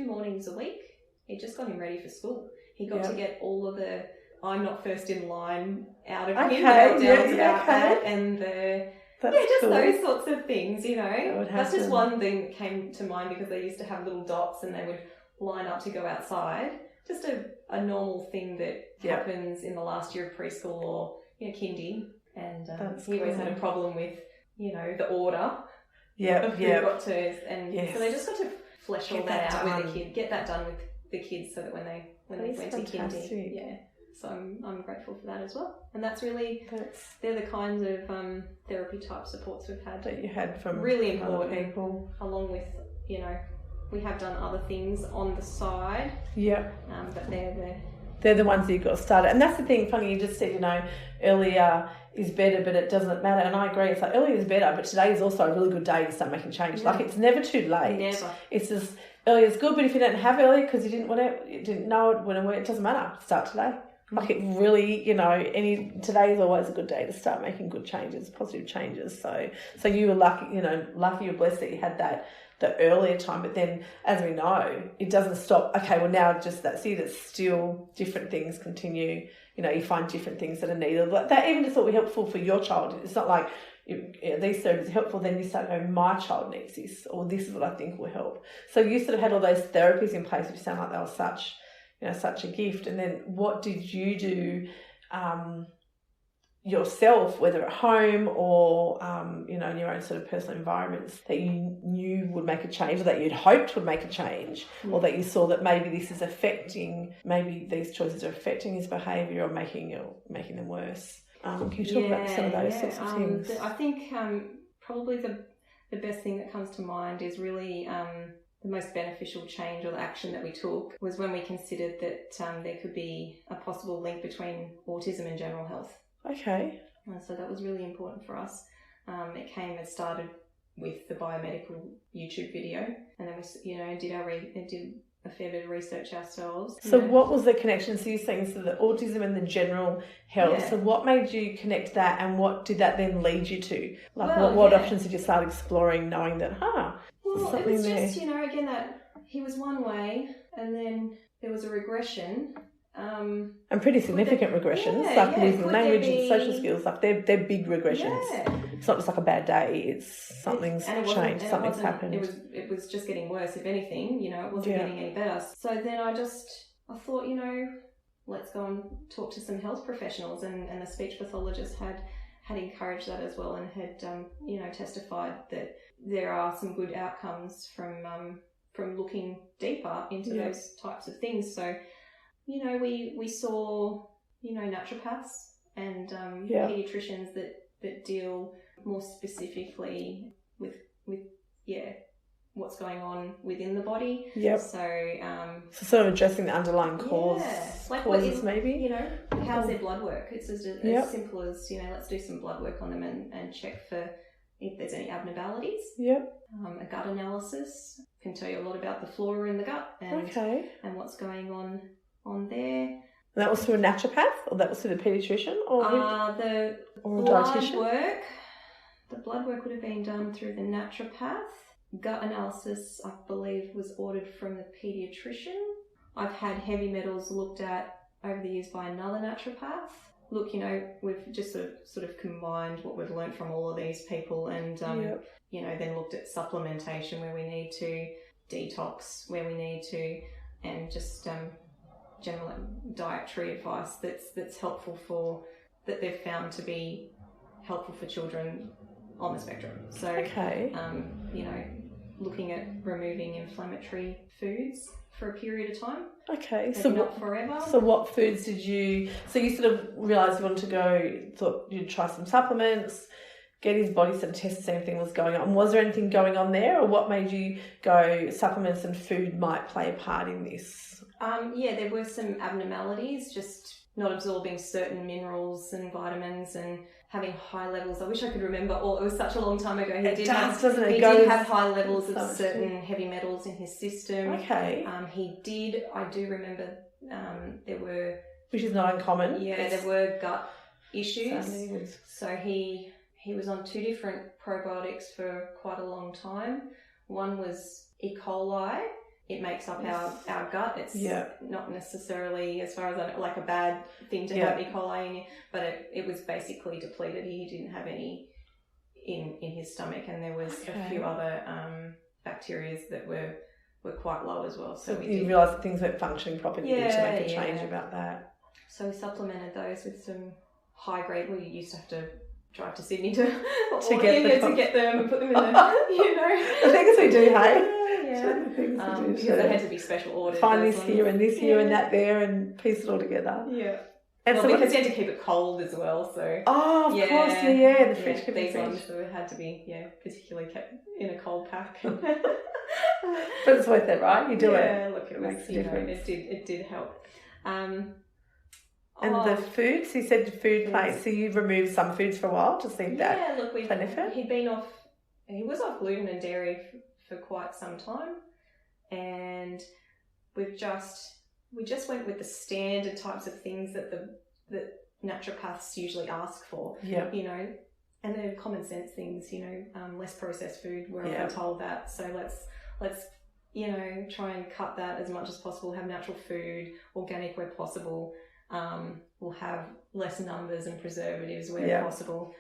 mornings a week. It just got him ready for school. He got to get all of the I'm not first in line out of him, meltdowns about that, and those sorts of things, That's just one thing that came to mind, because they used to have little dots and they would line up to go outside. Just a normal thing that happens in the last year of preschool or kindy, and he always had a problem with the order of who got to, and so they just got to flesh all that out with the kid, get that done with the kids, so that when they went to kindy, so I'm grateful for that as well. And that's really they're the kinds of therapy type supports we've had that you had from really important other people, along with we have done other things on the side. Yeah. But they're the ones that you got started. And that's the thing, funny, you just said, earlier is better, but it doesn't matter. And I agree, it's like earlier is better, but today is also a really good day to start making change. Like, it's never too late. Never. It's just, earlier is good, but if you don't have earlier because you didn't know it when it doesn't matter. Start today. Like, it really, today is always a good day to start making good changes, positive changes. So you were lucky, lucky or blessed that you had the earlier time, but then, as we know, it doesn't stop. Okay, well, now just that's it. It's still different things continue. You find different things that are needed. Like that even just thought were helpful for your child. It's not like these services are helpful, then you start going, my child needs this, or this is what I think will help. So you sort of had all those therapies in place, which sound like they were such a gift. And then what did you do yourself, whether at home or in your own sort of personal environments, that you knew would make a change, or that you'd hoped would make a change, or that you saw that maybe this is maybe these choices are affecting his behaviour or making them worse? Can you talk about some of those sorts of things? I think probably the best thing that comes to mind is really the most beneficial change or the action that we took was when we considered that there could be a possible link between autism and general health. Okay. And so that was really important for us. It started with the biomedical YouTube video, and then we, did a fair bit of research ourselves. So what was the connection? So you're saying so the autism and the general health. Yeah. So what made you connect that, and what did that then lead you to? Like Well, what yeah. options did you start exploring, knowing that, well, something it was there? just, again, that he was one way and then there was a regression. And pretty significant regressions, like losing language and social skills, like they're big regressions. Yeah. It's not just like a bad day, it's something's changed, something's happened. It was just getting worse, if anything, it wasn't getting any better. So then I thought, let's go and talk to some health professionals, and the speech pathologist had encouraged that as well, and had testified that there are some good outcomes from looking deeper into those types of things. So we saw naturopaths and pediatricians that deal more specifically with what's going on within the body. Yep. So sort of addressing the underlying causes maybe. How's their blood work? It's as simple as let's do some blood work on them and check for if there's any abnormalities. Yep. A gut analysis can tell you a lot about the flora in the gut and what's going on there. And that was through a naturopath, or that was through the paediatrician, or the dietitian? The blood work would have been done through the naturopath. Gut analysis, I believe, was ordered from the paediatrician. I've had heavy metals looked at over the years by another naturopath. Look, we've just sort of combined what we've learned from all of these people, and then looked at supplementation where we need to, detox where we need to, and just general dietary advice that's helpful that they've found to be helpful for children on the spectrum. So looking at removing inflammatory foods for a period of time. Okay, so not forever. So what foods did you? So you sort of realised you wanted to thought you'd try some supplements, get his body sort of test to see if anything was going on. Was there anything going on there, or what made you go supplements and food might play a part in this? There were some abnormalities, just not absorbing certain minerals and vitamins and having high levels. I wish I could remember all. It was such a long time ago. He did have high levels of certain heavy metals in his system. Okay. I do remember there were... Which is not uncommon. Yeah, there were gut issues. So he was on 2 different probiotics for quite a long time. One was E. coli. It makes up our gut. It's not necessarily, as far as I know, like a bad thing to have E. coli in you, but it was basically depleted. He didn't have any in his stomach, and there was a few other bacteria that were quite low as well. So you realised that things weren't functioning properly, to make a change about that. So we supplemented those with some high grade. We used to have to drive to Sydney to get them and put them in the, I think we do, hey? Because they had to be special ordered. Find this here and this here and that there and piece it all together. Yeah. And so because you had to keep it cold as well, so... Oh, of course, the fridge could be these ones had to be, particularly kept in a cold pack. But it's worth it, right? You do it. Yeah, look, it makes a difference. It did help. And the foods, you said food plate, so you removed some foods for a while to see that benefit? He was off gluten and dairy for quite some time, and we just went with the standard types of things that naturopaths usually ask for. Yeah. And they're common sense things, less processed food, we're often told that. So let's try and cut that as much as possible, have natural food, organic where possible. We'll have less numbers and preservatives where possible.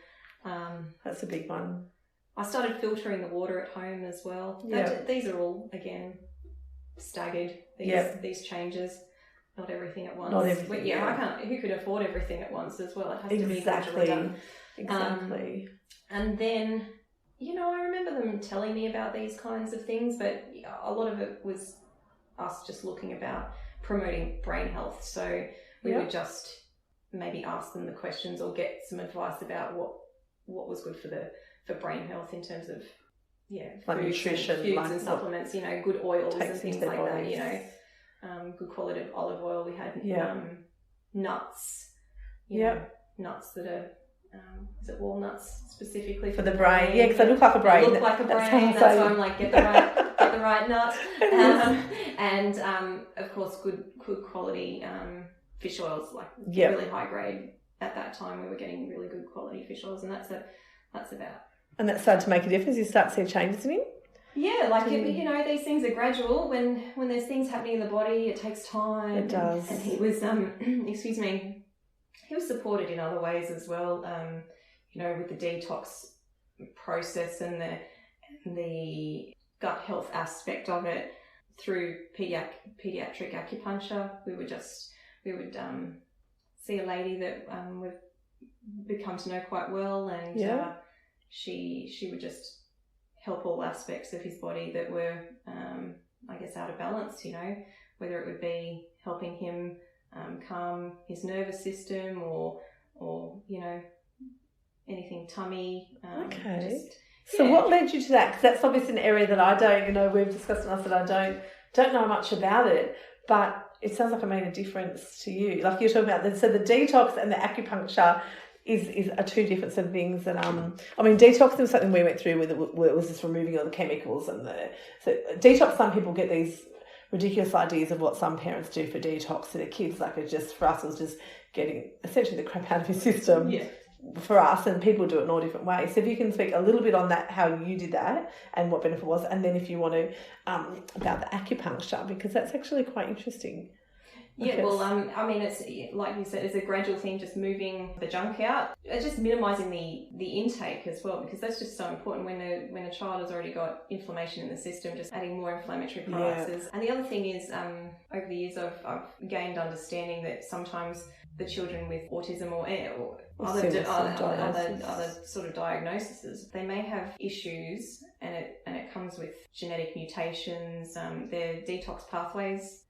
That's a big one. I started filtering the water at home as well. These are all, again, staggered, these changes. Not everything at once. Not everything. But I can't. Who could afford everything at once as well? It has to be gradually done. Exactly. And then, I remember them telling me about these kinds of things, but a lot of it was us just looking about promoting brain health. So we would just maybe ask them the questions or get some advice about what was good for brain health in terms of like nutrition, foods and supplements. Good oils and things like that. Good quality of olive oil. We had nuts. Nuts that are is it walnuts specifically for the brain? Yeah, because they look like a brain. They look like a brain. That's why I'm like, get the right nut. And of course, good quality fish oils, like really high grade. At that time, we were getting really good quality fish oils, and that's about. And that started to make a difference. You start to see changes in him. Yeah, like these things are gradual. When there's things happening in the body, it takes time. It does. And he was, excuse me, he was supported in other ways as well. With the detox process and the gut health aspect of it through pediatric acupuncture. We would see a lady that we've become to know quite well, and she would just help all aspects of his body that were, out of balance, whether it would be helping him calm his nervous system or anything tummy. So what led you to that? Because that's obviously an area that I don't, we've discussed enough that I don't know much about it, but it sounds like it made a difference to you. Like you're talking about, so the detox and the acupuncture are two different sort of things. And detox was something we went through where it was just removing all the chemicals so detox. Some people get these ridiculous ideas of what some parents do for detox to their kids. Like for us, it was just getting essentially the crap out of his system. Yeah. For us, and people do it in all different ways. So if you can speak a little bit on that, how you did that and what benefit was, and then if you want to about the acupuncture, because that's actually quite interesting. Yeah, well, it's like you said, it's a gradual thing, just moving the junk out, just minimising the intake as well, because that's just so important when a child has already got inflammation in the system, just adding more inflammatory products. Yeah. And the other thing is, over the years, I've gained understanding that sometimes the children with autism or other sort of diagnoses, they may have issues, and it comes with genetic mutations. Their detox pathways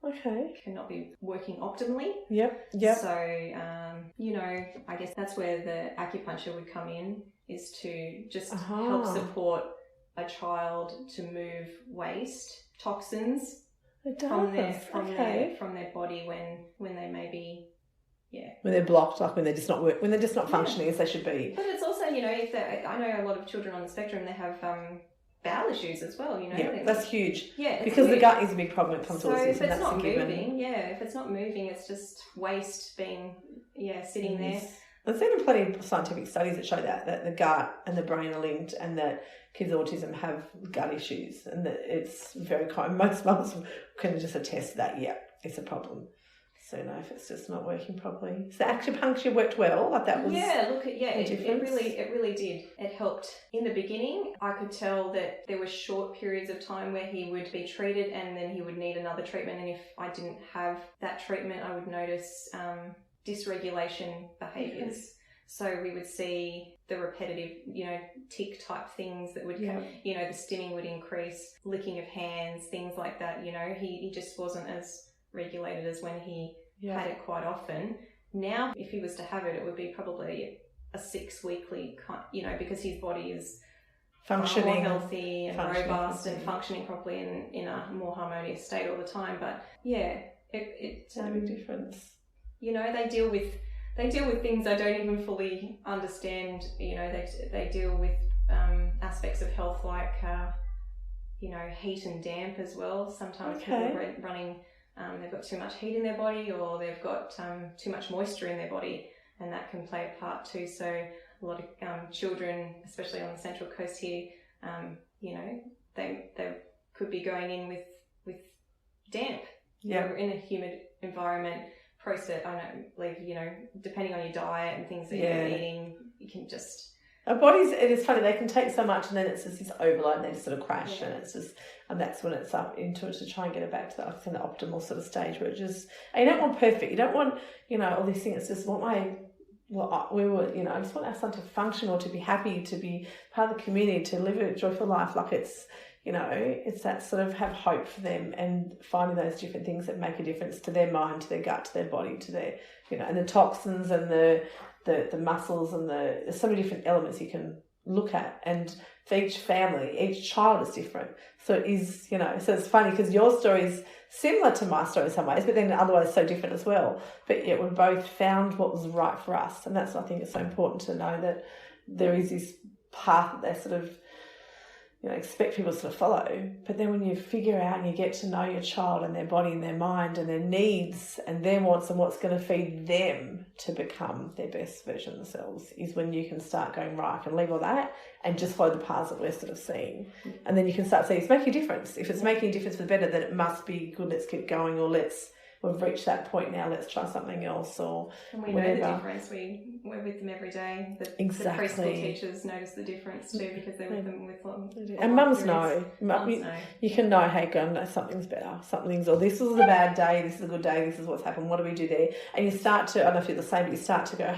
cannot be working optimally. Yep. So I guess that's where the acupuncture would come in, is to just help support a child to move waste, toxins from their body when they may be. Yeah. When they're blocked, like when they're just not functioning as they should be. But it's also, I know a lot of children on the spectrum, they have bowel issues as well, Yeah, that's huge. Yeah, because the gut is a big problem when it comes to autism. If it's not moving, if it's not moving, it's just waste being, sitting there. There's been plenty of scientific studies that show that the gut and the brain are linked, and that kids with autism have gut issues, and that it's very common. Most mothers can just attest to that. Yeah, it's a problem. So if it's just not working properly. So acupuncture worked well, like that was. It really did. It helped in the beginning. I could tell that there were short periods of time where he would be treated, and then he would need another treatment. And if I didn't have that treatment, I would notice dysregulation behaviours. Okay. So we would see the repetitive, tick type things that would come, the stimming would increase, licking of hands, things like that. He just wasn't as regulated as when he had it quite often. Now, if he was to have it, it would be probably a 6-weekly, because his body is functioning, more healthy and robust and functioning properly in a more harmonious state all the time. But it's a big difference. They deal with things I don't even fully understand. They deal with aspects of health like heat and damp as well. Sometimes people are running. They've got too much heat in their body, or they've got too much moisture in their body, and that can play a part too. So a lot of children, especially on the Central Coast here, they could be going in with damp. Yeah, in a humid environment. Process, depending on your diet and things that you're eating, you can just. Our bodies, it is funny, they can take so much, and then it's just this overload, and they just sort of crash, and it's just, and that's when it's up into it to try and get it back to that kind of optimal sort of stage where it just, and you don't want perfect, you don't want, all these things, it's just I just want our son to function or to be happy, to be part of the community, to live a joyful life, like it's, it's that sort of have hope for them and finding those different things that make a difference to their mind, to their gut, to their body, to their, and the toxins and the muscles and there's so many different elements you can look at, and for each family, each child is different. So it is, you know, so it's funny because your story is similar to my story in some ways, but then otherwise so different as well. But yet we both found what was right for us. And that's what I think is so important to know, that there is this path that they sort of, you know, expect people to sort of follow. But then when you figure out and you get to know your child and their body and their mind and their needs and their wants and what's going to feed them to become their best version of themselves, is when you can start going, right, I can leave all that and just follow the paths that we're sort of seeing. And then you can start seeing it's making a difference. If it's making a difference for the better, then it must be good, let's keep going, or we've reached that point now, let's try something else, or and we whatever. know the difference. We're with them every day. Exactly. The preschool teachers notice the difference too, because they're with them with them. And mums know. You can know, hey, go, no, something's better. Or this was a bad day, this is a good day, this is what's happened, what do we do there? And you start to, I don't know if you're the same, but you start to go,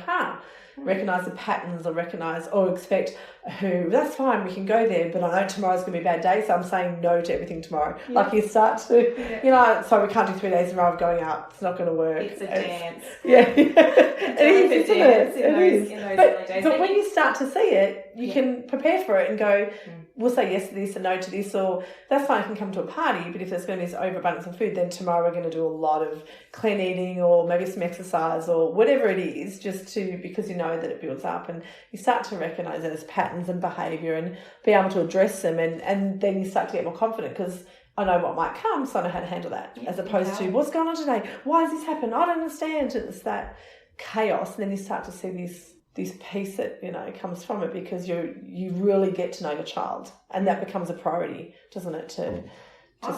recognise the patterns, or recognise or expect that's fine, we can go there, but I know tomorrow's going to be a bad day, so I'm saying no to everything tomorrow. Yeah. Like you start to, you know, so we can't do 3 days in a row of going out. It's not going to work. It's a dance. Yeah. It is, isn't it? It is. In those early days. But when you start to see it, you can prepare for it and go, we'll say yes to this and no to this, or that's fine, I can come to a party, but if there's going to be this overabundance of food, then tomorrow we're going to do a lot of clean eating, or maybe some exercise, or whatever it is, because you know that it builds up, and you start to recognise those patterns and behaviour and be able to address them, and then you start to get more confident, because I know what might come, so I know how to handle that, as opposed to what's going on today, why has this happened, I don't understand. It's that chaos, and then you start to see this piece that, you know, comes from it, because you really get to know your child, and that becomes a priority, doesn't it, to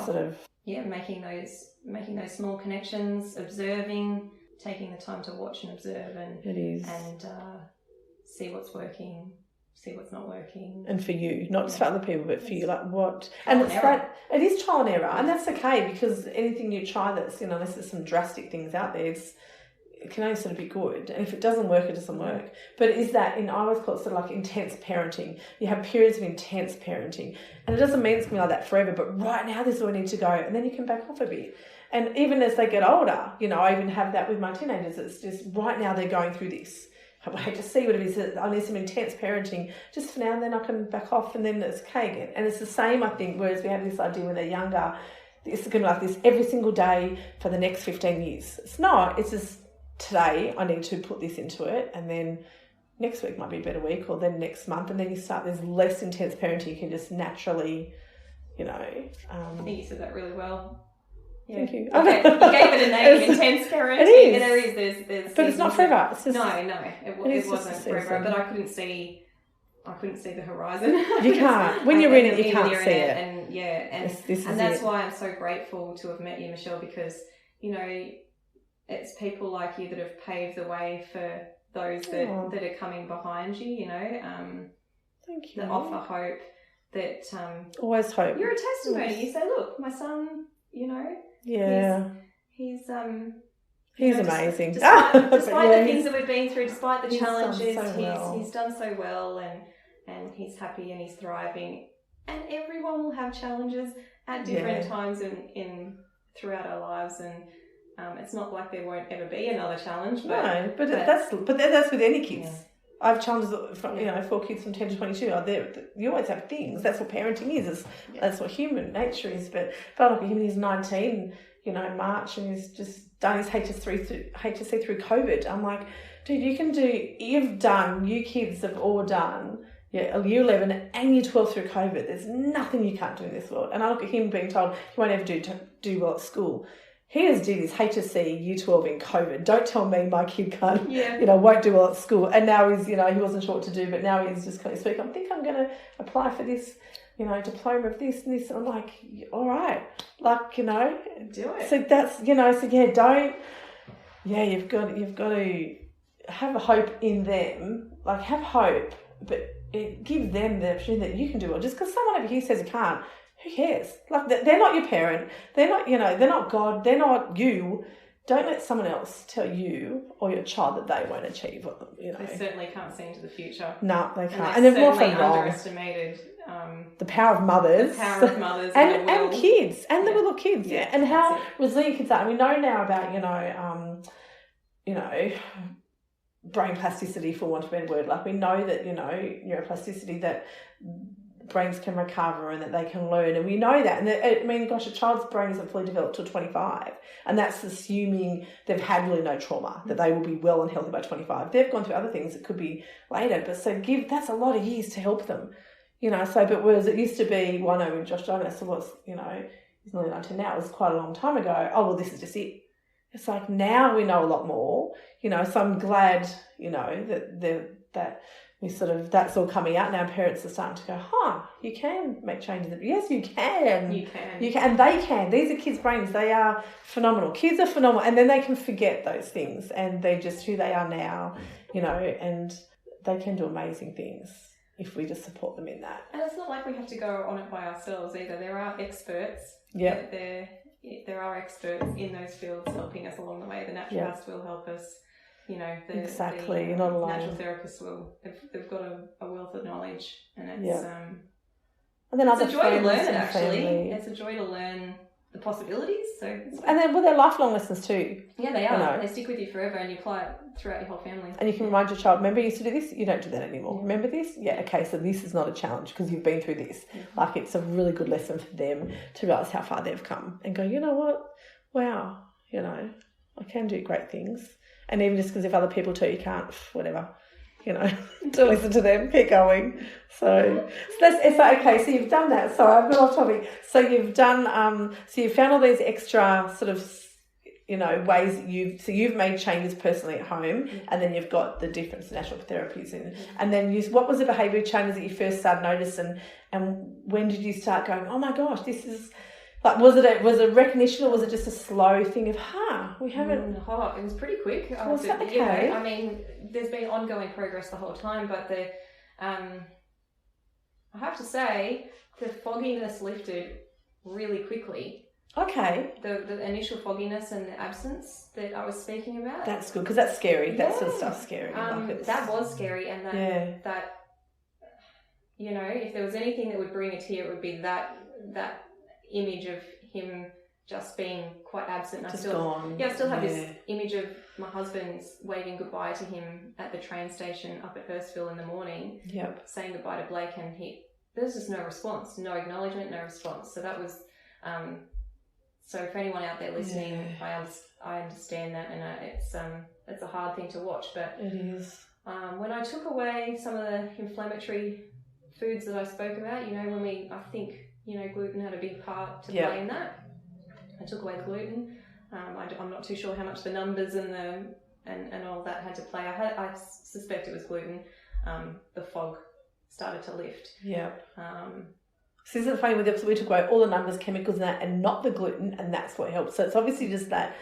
sort of making those small connections, observing, taking the time to watch and observe, and see what's working, see what's not working. And for you, not just for other people, but for you, like what? And it's that, it is trial and error, and that's okay, because anything you try that's, you know, unless there's some drastic things out there, it can only sort of be good. And if it doesn't work, it doesn't work. But it is that, I always call it sort of like intense parenting. You have periods of intense parenting, and it doesn't mean it's going to be like that forever, but right now this is where we need to go, and then you can back off a bit. And even as they get older, you know, I even have that with my teenagers. It's just right now they're going through this. I hate to see what it is. I need some intense parenting. Just for now, and then I can back off, and then it's okay again. And it's the same, I think, whereas we have this idea when they're younger, it's going to be like this every single day for the next 15 years. It's not. It's just today I need to put this into it, and then next week might be a better week, or then next month, and then you start, there's less intense parenting. You can just naturally, you know. I think you said that really well. Yeah. Thank you. Okay. You gave it a name, intense parenting. It is. And there's but it's not forever. It's just, it wasn't forever. But I couldn't see the horizon. You can't. When you're in it, you can't see it. And that's why I'm so grateful to have met you, Michelle, because, you know, it's people like you that have paved the way for those that are coming behind you, you know. Thank you. That offer hope, that... always hope. You're a testimony. Yes. You say, look, my son, you know... Yeah. He's amazing. Despite the things that we've been through, despite the challenges, he's done so well, and he's happy and he's thriving. And everyone will have challenges at different times in throughout our lives, and it's not like there won't ever be another challenge. But that's with any kids. Yeah. I have challenges from 4 kids from 10 to 22. You always have things. That's what parenting is. That's what human nature is. But like him, he's 19, you know, March, and he's just done his HSC through COVID. I'm like, dude, you kids have all done year 11 and year 12 through COVID. There's nothing you can't do in this world. And I look at him being told he won't ever do well at school. He has did his HSC year 12 in COVID. Don't tell me my kid can't, won't do well at school. And now he's, he wasn't sure what to do, but now he's just kind of speaking. I think I'm going to apply for this, diploma of this and this. And I'm like, all right, do it. So that's, you've got to have a hope in them. Like, have hope, but give them the opportunity that you can do it. Just because someone over here says you can't, who cares? Like, they're not your parent. They're not, they're not God. They're not you. Don't let someone else tell you or your child that they won't achieve what They certainly can't see into the future. No, they can't. And they're more often wrong. Underestimated the power of mothers. And kids. And the will of kids. Yeah. And how resilient kids are. And we know now about, brain plasticity, for want of a better word. Like we know that, you know, neuroplasticity, that brains can recover and that they can learn, and we know that. And I mean, gosh, a child's brain isn't fully developed till 25, and that's assuming they've had really no trauma, that they will be well and healthy by 25. They've gone through other things that could be later, but so that's a lot of years to help them, you know. So, but whereas it used to be, well, I know when Josh died, so what's, you know, he's nearly 19 now, it was quite a long time ago. Oh, well, this is just it. It's like now we know a lot more, you know. So I'm glad, you know, that we sort of, that's all coming out now. Parents are starting to go, you can make changes. Yes, you can. You can. And they can. These are kids' brains. They are phenomenal. Kids are phenomenal. And then they can forget those things, and they're just who they are now, you know, and they can do amazing things if we just support them in that. And it's not like we have to go on it by ourselves either. There are experts. Yeah. There are experts in those fields helping us along the way. The naturopaths will help us. You know, exactly. You're not alone. Natural therapists will. They've got a wealth of knowledge, and it's and then it's a joy to learn it. Actually, it's a joy to learn the possibilities. So, and then they're lifelong lessons too. Yeah, they are. You know? They stick with you forever, and you apply it throughout your whole family. And you can remind your child, remember you used to do this? You don't do that anymore. Remember this? Yeah, okay, so this is not a challenge because you've been through this. Mm-hmm. Like, it's a really good lesson for them to realise how far they've come and go, you know what? Wow, you know, I can do great things. And even just because if other people tell you can't, whatever, you know, to listen to them, keep going. So it's like, okay, so you've done that. Sorry, I've got off topic. So you've done, so you've found all these extra sort of, you know, ways that you've made changes personally at home, and then you've got the different natural therapies in. And then what was the behaviour changes that you first started noticing, and when did you start going, oh my gosh, this is, like, was it recognition, or was it just a slow thing of, we haven't... it was pretty quick. Was that okay? You know, I mean, there's been ongoing progress the whole time, but I have to say, the fogginess lifted really quickly. Okay. The initial fogginess and the absence that I was speaking about. That's good, because that's scary. That sort of stuff's scary. That was scary, and that, you know, if there was anything that would bring a tear, it would be that image of him just being quite absent. I still have this image of my husband waving goodbye to him at the train station up at Hurstville in the morning, saying goodbye to Blake, and there's just no response, no acknowledgement, no response. So that was, so for anyone out there listening, I understand that, and it's a hard thing to watch, but it is. When I took away some of the inflammatory foods that I spoke about, you know, I think, you know, gluten had a big part to play in that. I took away gluten. I'm not too sure how much the numbers and all that had to play. I suspect it was gluten. The fog started to lift. Yeah. So isn't it funny, with the episode we took away all the numbers, chemicals and that, and not the gluten, and that's what helps. So it's obviously just that.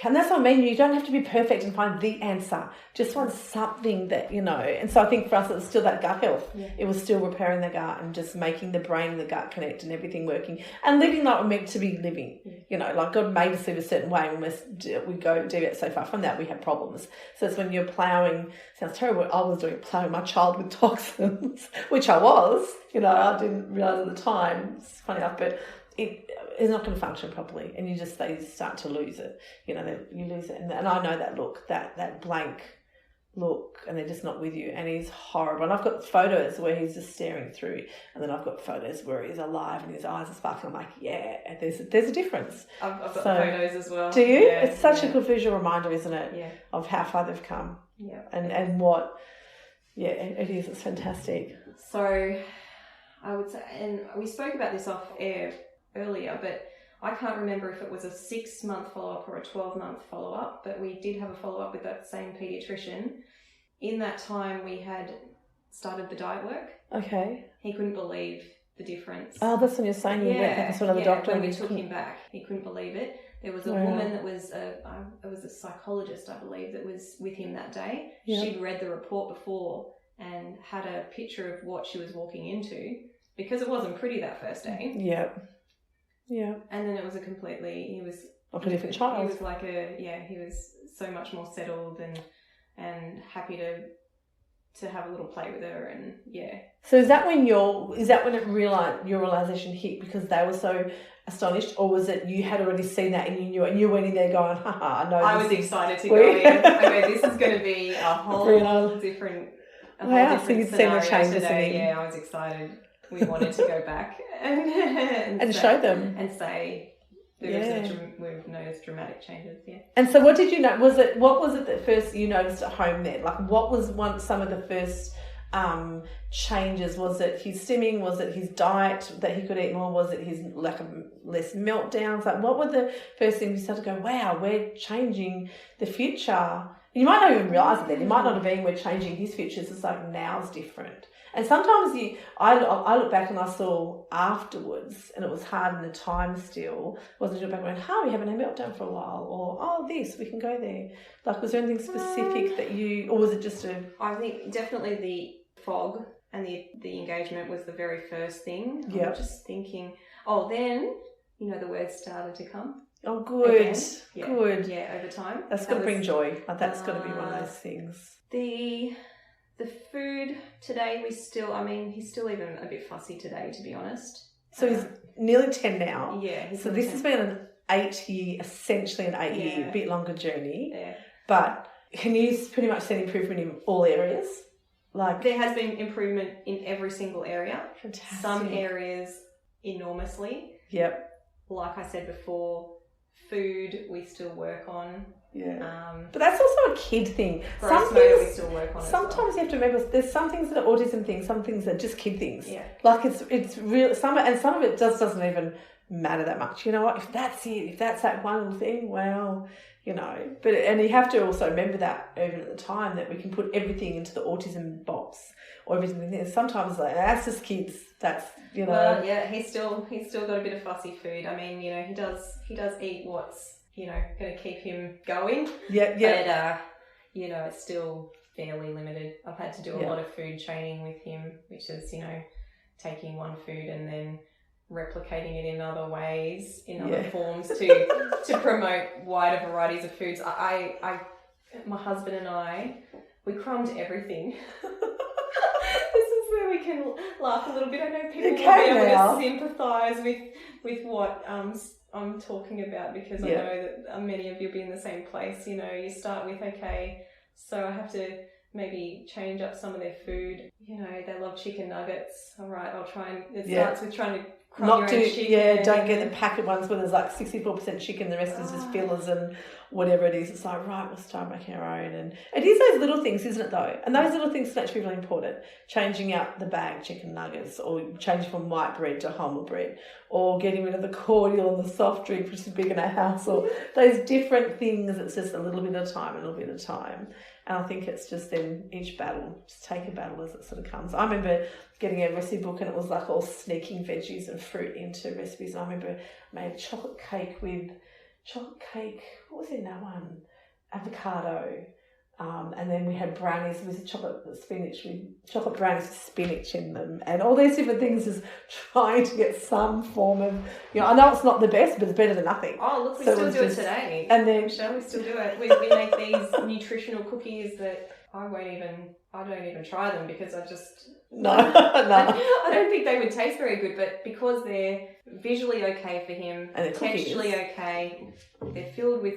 And that's what I mean. You don't have to be perfect and find the answer. Just want something that, you know. And so I think for us, it was still that gut health. Yeah. It was still repairing the gut and just making the brain and the gut connect and everything working. And living like we're meant to be living. Yeah. You know, like God made us live a certain way. And when we go deviate so far from that, we have problems. So it's when you're ploughing, sounds terrible, I was doing ploughing my child with toxins, which I was. You know, I didn't realise at the time. It's funny enough, but it is not going to function properly, and they start to lose it. You know, you lose it, and I know that look, that blank look, and they're just not with you, and he's horrible. And I've got photos where he's just staring through, and then I've got photos where he's alive and his eyes are sparkling. I'm like, yeah, there's a difference. I've got photos as well. Do you? Yeah, it's such a good visual reminder, isn't it? Yeah. Of how far they've come. Yeah. And what? Yeah, it is. It's fantastic. So, I would say, and we spoke about this off air earlier, but I can't remember if it was a 6-month follow-up or a 12-month follow-up, but we did have a follow-up with that same paediatrician. In that time, we had started the diet work. Okay. He couldn't believe the difference. Oh, that's when you're saying you went back to another doctor. When we took him back, he couldn't believe it. There was a woman that was it was a psychologist, I believe, that was with him that day. Yep. She'd read the report before and had a picture of what she was walking into, because it wasn't pretty that first day. Yep. Yeah. And then it was he was like a different child. He was he was so much more settled and happy to to have a little play with her, and yeah. So is that when your realization hit because they were so astonished, or was it you had already seen that and you knew it and you went in there going, haha, no. I was excited to go in. I go, this is going to be a whole different so you'd seen the changes today. Yeah, I was excited. We wanted to go back and show them and say we've noticed dramatic changes. Yeah. And so, what did you know? What was it that first you noticed at home then? Like, what was some of the first changes? Was it his stimming? Was it his diet that he could eat more? Was it his lack of less meltdowns? Like, what were the first things you started to go, wow, we're changing the future? You might not even realise it then. You might not have been, we're changing his future. It's like now's different. And sometimes I look back and I saw afterwards, and it was hard in the time still, wasn't look back and went, we haven't had a meltdown for a while, or we can go there. Like, was there anything specific that or was it just I think definitely the fog and the engagement was the very first thing. Yeah. I'm just thinking, then, the words started to come. Oh, good. Yeah. Good. Yeah, over time. That's got to bring joy. Like, that's got to be one of those things. The food today, he's still even a bit fussy today, to be honest. So he's nearly 10 now. Yeah. So this has been essentially an 8 year, a bit longer journey. Yeah. But can you pretty much see improvement in all areas? Like, there has been improvement in every single area. Fantastic. Some areas enormously. Yep. Like I said before, food we still work on. Yeah. But that's also a kid thing. Gross motor we still work on. Sometimes you have to remember there's some things that are autism things, some things that are just kid things. Yeah. Like it's real, some of it just doesn't even matter that much. You know what? If that's it, if that's that one little thing, well, and you have to also remember that even at the time that we can put everything into the autism box or everything in there. Sometimes that's just kids. That's Well, yeah, he's still got a bit of fussy food. I mean, he does eat what's going to keep him going. Yeah. But it's still fairly limited. I've had to do a lot of food training with him, which is taking one food and then replicating it in other ways, in other forms to promote wider varieties of foods. My husband and I, we crumbed everything. This is where we can laugh a little bit. I know people will be able to sympathise with what I'm talking about, because I know that many of you will be in the same place. You start with, okay, so I have to maybe change up some of their food. They love chicken nuggets. All right, I'll try and it starts with trying to crumb your own chicken. Yeah, don't get the packet ones where there's like 64% chicken, the rest is just fillers and whatever it is. It's like, right, we'll start making our own. And it is those little things, isn't it, though? And those little things can actually be really important. Changing out the bag chicken nuggets, or changing from white bread to wholemeal bread, or getting rid of the cordial and the soft drink, which is big in our house, or those different things. It's just a little bit at a time, And I think it's just then each battle, just take a battle as it sort of comes. I remember getting a recipe book and it was like all sneaking veggies and fruit into recipes. And I remember I made chocolate cake, what was in that one? Avocado. And then we had brownies with chocolate brownies with spinach in them, and all these different things, is trying to get some form of, I know it's not the best, but it's better than nothing. Oh, look, we still do it today. And then, Michelle, we still do it. We make these nutritional cookies that I don't even try them, because I just... No. I don't think they would taste very good, but because they're visually okay for him, and texturally okay, they're filled with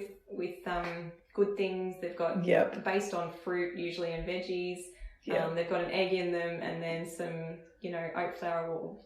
good things. They've got based on fruit usually and veggies. They've got an egg in them, and then some oat flour or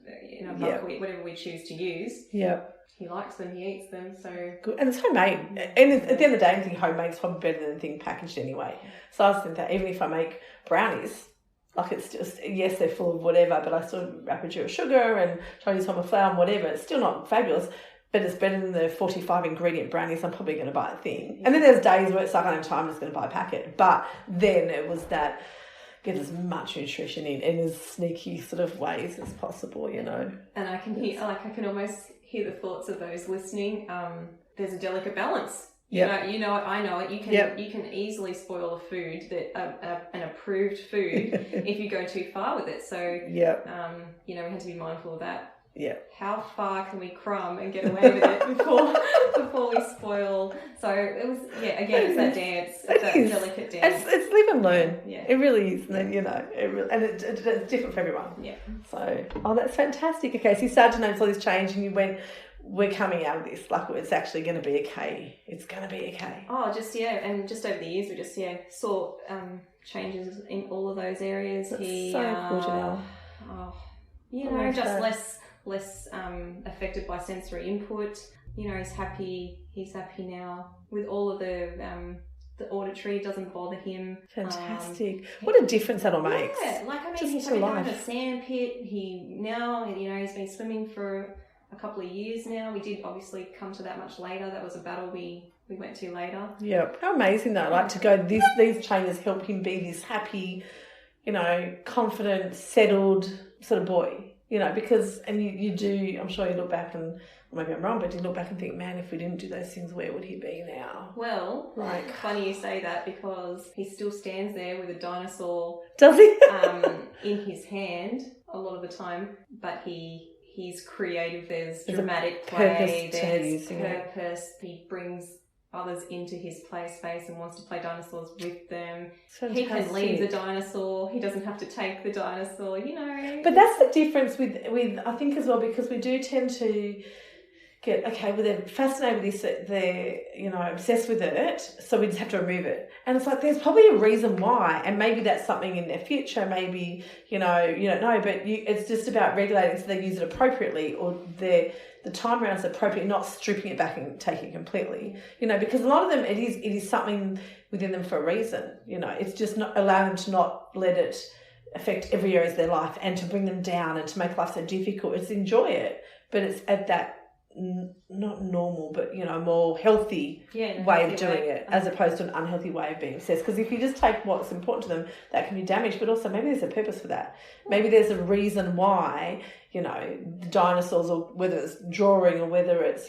buckwheat, whatever we choose to use. He likes them, he eats them, so good. And it's homemade. And at the end of the day, anything homemade is probably better than anything packaged anyway. So I was thinking that even if I make brownies, like, it's just, yes, they're full of whatever, but I still wrap a of sugar and try to use whole flour and whatever. It's still not fabulous, but it's better than the 45 ingredient brownies I'm probably going to buy a thing. And then there's days where it's like, I don't have time, I'm just going to buy a packet. But then it was that, get as much nutrition in as sneaky sort of ways as possible, And I can hear, I can almost hear the thoughts of those listening. There's a delicate balance. I know it. You can easily spoil a food an approved food if you go too far with it. So we had to be mindful of that. Yeah. How far can we crumb and get away with it before we spoil? So it was, again, it's that dance, it's that delicate dance. It's living and learn. Yeah. It really is. And it's different for everyone. Yeah. So, that's fantastic. Okay, so you started to notice all this change and you went, we're coming out of this. Like, it's actually going to be okay. It's going to be okay. Oh, and just over the years, we just, saw changes in all of those areas. That's so cool, Janelle. Just less affected by sensory input. He's happy now with all of the auditory. Doesn't bother him. Fantastic. What a difference that'll make. Yeah, he's having to go to a sand pit. He's been swimming for a couple of years now. We did obviously come to that much later. That was a battle we went to later. Yeah. How amazing though, like to go, these changes help him be this happy, confident, settled sort of boy, because, and you do, I'm sure you look back and, maybe I'm wrong, but you look back and think, man, if we didn't do those things, where would he be now? Well, funny you say that, because he still stands there with a dinosaur. Does he? In his hand a lot of the time, but he's creative. There's dramatic play. There's purpose. He brings others into his play space and wants to play dinosaurs with them. He can leave the dinosaur. He doesn't have to take the dinosaur. But that's the difference with I think as well, because we do tend to get, they're fascinated with this, they're, obsessed with it, so we just have to remove it. And it's like, there's probably a reason why, and maybe that's something in their future, maybe, you don't know, but it's just about regulating so they use it appropriately, or the time around is appropriate, not stripping it back and taking it completely, because a lot of them, it is something within them for a reason, it's just not allowing them to not let it affect every area of their life and to bring them down and to make life so difficult. It's enjoy it, but it's at that not normal, but more healthy way of doing it, as opposed to an unhealthy way of being obsessed. Because if you just take what's important to them, that can be damaged. But also, maybe there's a purpose for that. Maybe there's a reason why the dinosaurs, or whether it's drawing, or whether it's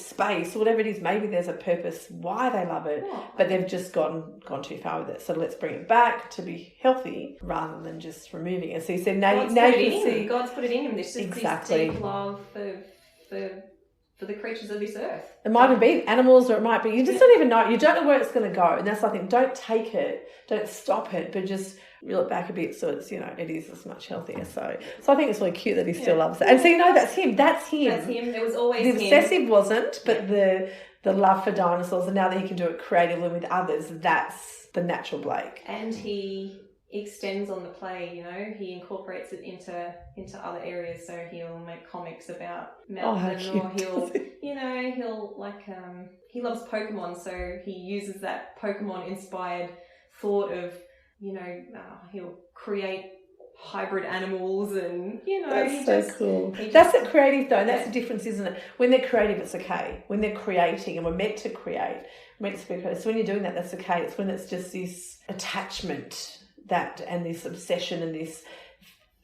space, or whatever it is. Maybe there's a purpose why they love it, but they've just gone too far with it. So let's bring it back to be healthy rather than just removing it. So you said now you can see God's put it in him. This is exactly this deep love for the creatures of this earth. It might even be animals, or it might be, you just don't even know. You don't know where it's going to go. And that's something, don't take it, don't stop it, but just reel it back a bit so it's, it is as much healthier. So I think it's really cute that he still loves it. And so, that's him. That's him. It was always the obsessive wasn't, but the love for dinosaurs, and now that he can do it creatively with others, that's the natural Blake. And he extends on the play, he incorporates it into other areas. So he'll make comics about Melbourne, or he'll he loves Pokemon, so he uses that Pokemon inspired thought of he'll create hybrid animals, and that's so cool. That's it, creative though, and that's the difference, isn't it? When they're creative, it's okay. When they're creating, and we're meant to create, we're meant to be creative. So when you're doing that, that's okay. It's when it's just this attachment, and this obsession, and this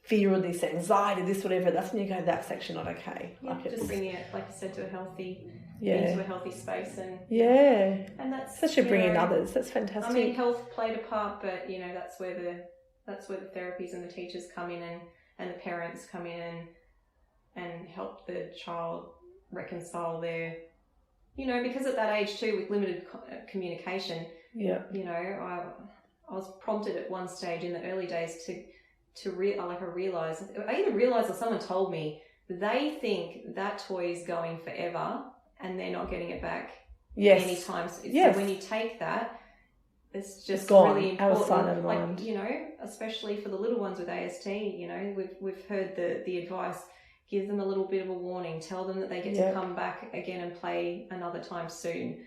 fear, or this anxiety, this whatever, that's when you go, that's actually not okay. Just bringing it, like you said, to a healthy into a healthy space, and that's especially bringing others. That's fantastic. I mean, health played a part, but that's where the therapies and the teachers come in, and the parents come in and help the child reconcile their, because at that age too, with limited communication, I was prompted at one stage in the early days to realize, I either realized or someone told me, they think that toy is going forever and they're not getting it back anytime. So when you take that, it's just really important. Outside of mind. Especially for the little ones with AST, we've heard the advice, give them a little bit of a warning, tell them that they get to come back again and play another time soon.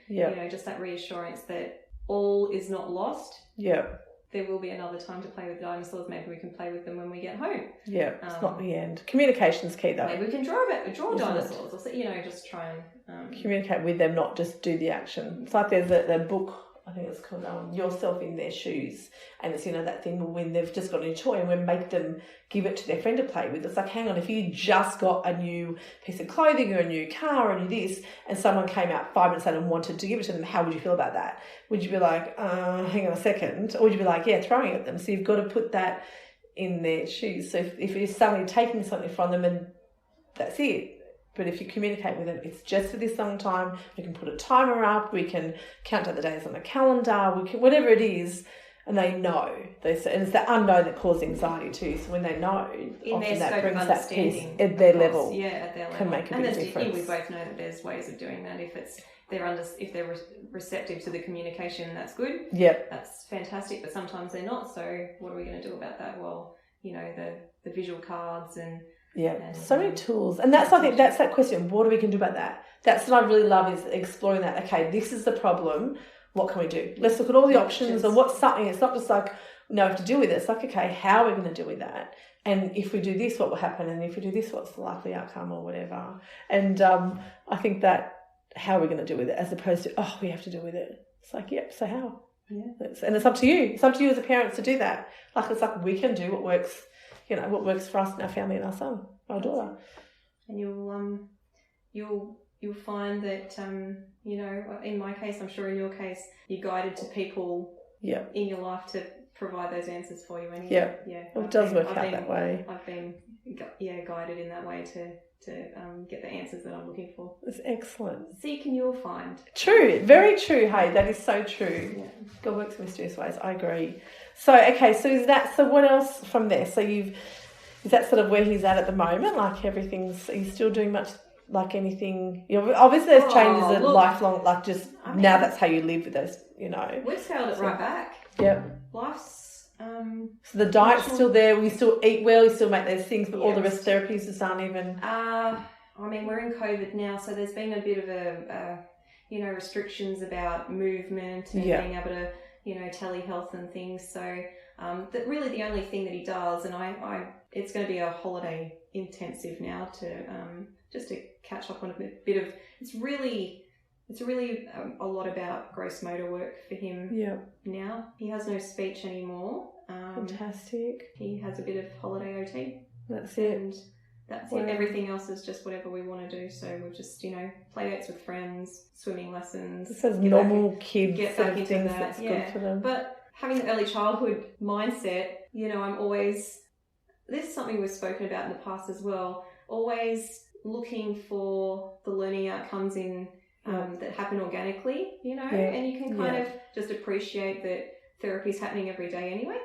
Just that reassurance that all is not lost. There will be another time to play with dinosaurs. Maybe we can play with them when we get home. It's not the end. Communication's key though. Maybe we can draw dinosaurs, or just try and communicate with them, not just do the action. It's like there's the book, I think it's called Yourself in Their Shoes, and it's that thing when they've just got a new toy and we make them give it to their friend to play with. It's like, hang on, if you just got a new piece of clothing or a new car or a new this, and someone came out 5 minutes later and wanted to give it to them, how would you feel about that? Would you be like, hang on a second, or would you be like, throwing it at them? So you've got to put that in their shoes. So if you're suddenly taking something from them, and that's it. But if you communicate with them, it's just for this long time. We can put a timer up. We can count down the days on a calendar. We can, whatever it is. and they know. And it's the unknown that causes anxiety too. So when they know, in often their that scope brings of that peace understanding, at their of course, level. yeah, at their level, can make a big difference. We both know that there's ways of doing that. If they're receptive to the communication, that's good. Yep. That's fantastic. But sometimes they're not. So what are we going to do about that? Well, the visual cards and so many tools, and I think that's that question. What are we can do about that? That's what I really love, is exploring that. Okay, this is the problem. What can we do? Let's look at all the options, and what's something. It's not just like, no, we have to deal with it. It's like, okay, how are we going to deal with that? And if we do this, what will happen? And if we do this, what's the likely outcome, or whatever? And I think that, how are we going to deal with it, as opposed to, oh, we have to deal with it. It's like, yep, so how? Yeah. And it's up to you. It's up to you as a parent to do that. Like, it's like, we can do what works, what works for us and our family and our son, our daughter. And you'll find that, in my case, I'm sure in your case, you're guided to people in your life to provide those answers for you anyway. Yeah. It does work out that way. I've been guided in that way to get the answers that I'm looking for. It's excellent. Seek and you'll find. True. Very true. Hey, that is so true. Yeah. God works in mysterious ways. I agree. So, okay, so what else from there? So is that sort of where he's at the moment? Like, are you still doing much, like anything? Obviously there's changes that lifelong, like just now that's how you live with those, We've scaled it right back. Yep. Life's so the diet's still there, we still eat well, we still make those things, but all the rest therapies just aren't even... we're in COVID now, so there's been a bit of a restrictions about movement and being able to, telehealth and things. So that really the only thing that he does, and it's going to be a holiday intensive now to just to catch up on a bit of... It's really a lot about gross motor work for him now. He has no speech anymore. Fantastic. He has a bit of holiday OT. That's it. And that's it. Everything else is just whatever we want to do. So we've just, play dates with friends, swimming lessons. It says normal kids sort of things that. That's good for them. But having the early childhood mindset, I'm always... This is something we've spoken about in the past as well. Always looking for the learning outcomes in... that happen organically, and you can kind of just appreciate that therapy's happening every day anyway.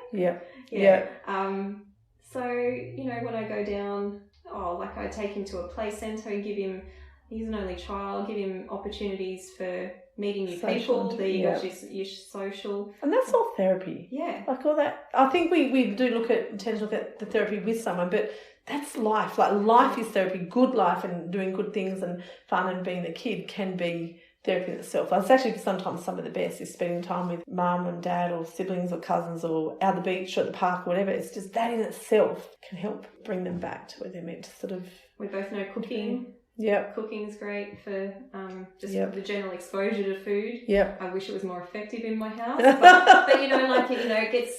So, when I go down, I take him to a play centre and he's an only child, give him opportunities for meeting new people. There you go, your social. And that's all therapy. Yeah. Like all that. I think we do tend to look at the therapy with someone, but that's life. Like, life is therapy. Good life and doing good things and fun and being a kid can be therapy in itself. It's actually sometimes some of the best is spending time with mum and dad or siblings or cousins or out the beach or at the park or whatever. It's just that in itself can help bring them back to where they're meant to sort of... We both know cooking. Yep. Cooking's great for the general exposure to food. Yep. I wish it was more effective in my house. But it gets,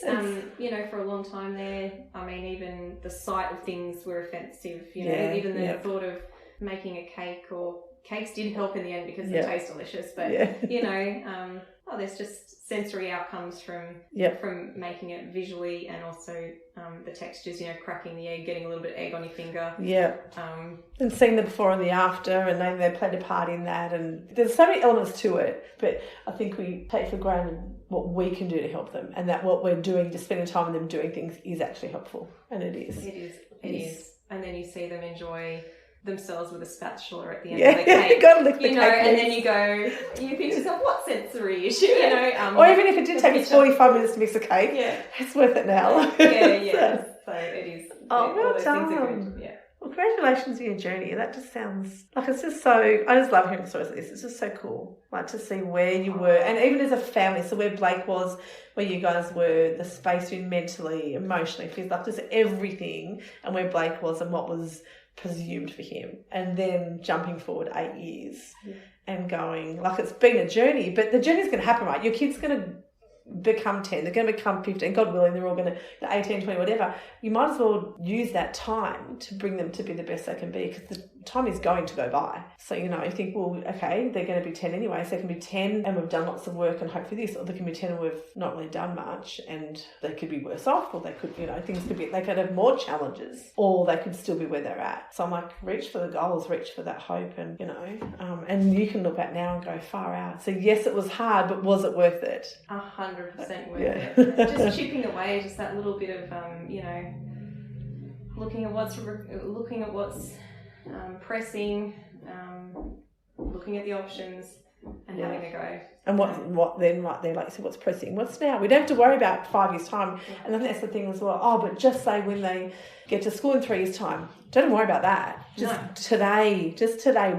for a long time there, even the sight of things were offensive, even the thought of making a cake or... Cakes did help in the end because they taste delicious, but there's just sensory outcomes from making it visually, and also the textures, cracking the egg, getting a little bit of egg on your finger. Yeah. And seeing the before and the after, and they played a part in that, and there's so many elements to it, but I think we take for granted what we can do to help them, and that what we're doing, just spending time with them doing things, is actually helpful, and it is. It is. And then you see them enjoy themselves with a spatula at the end of the cake. You gotta lick the cake, and then you think to yourself, what sensory issue, or even if it did take us 45 minutes to mix a cake, it's worth it now. So it is. Well done. Well, congratulations on your journey. That just sounds like it's just so... I just love hearing stories like this. It's just so cool, like to see where you were, and even as a family, so where Blake was, where you guys were, the space you're in mentally, emotionally, physically, like just everything, and where Blake was and what was presumed for him, and then jumping forward 8 years and going, like, it's been a journey, but the journey's going to happen, right? Your kid's going to become 10, they're going to become 15, God willing, they're all going to 18, 20, whatever. You might as well use that time to bring them to be the best they can be, because time is going to go by. So, you know, you think, well, okay, they're going to be 10 anyway, so they can be 10 and we've done lots of work and hopefully this, or they can be 10 and we've not really done much and they could be worse off, or they could, you know, they could have more challenges, or they could still be where they're at. So I'm like, reach for the goals, reach for that hope, and, you know, and you can look back now and go far out. So yes, it was hard, but was it worth it? 100% worth it. Just chipping away, just that little bit of, you know, looking at what's pressing, looking at the options and having a go. And what then right there, like you said, what's pressing? What's now? We don't have to worry about 5 years' time. Yeah. And I think that's the thing as well. Oh, but just say when they get to school in 3 years' time, don't worry about that. Just today,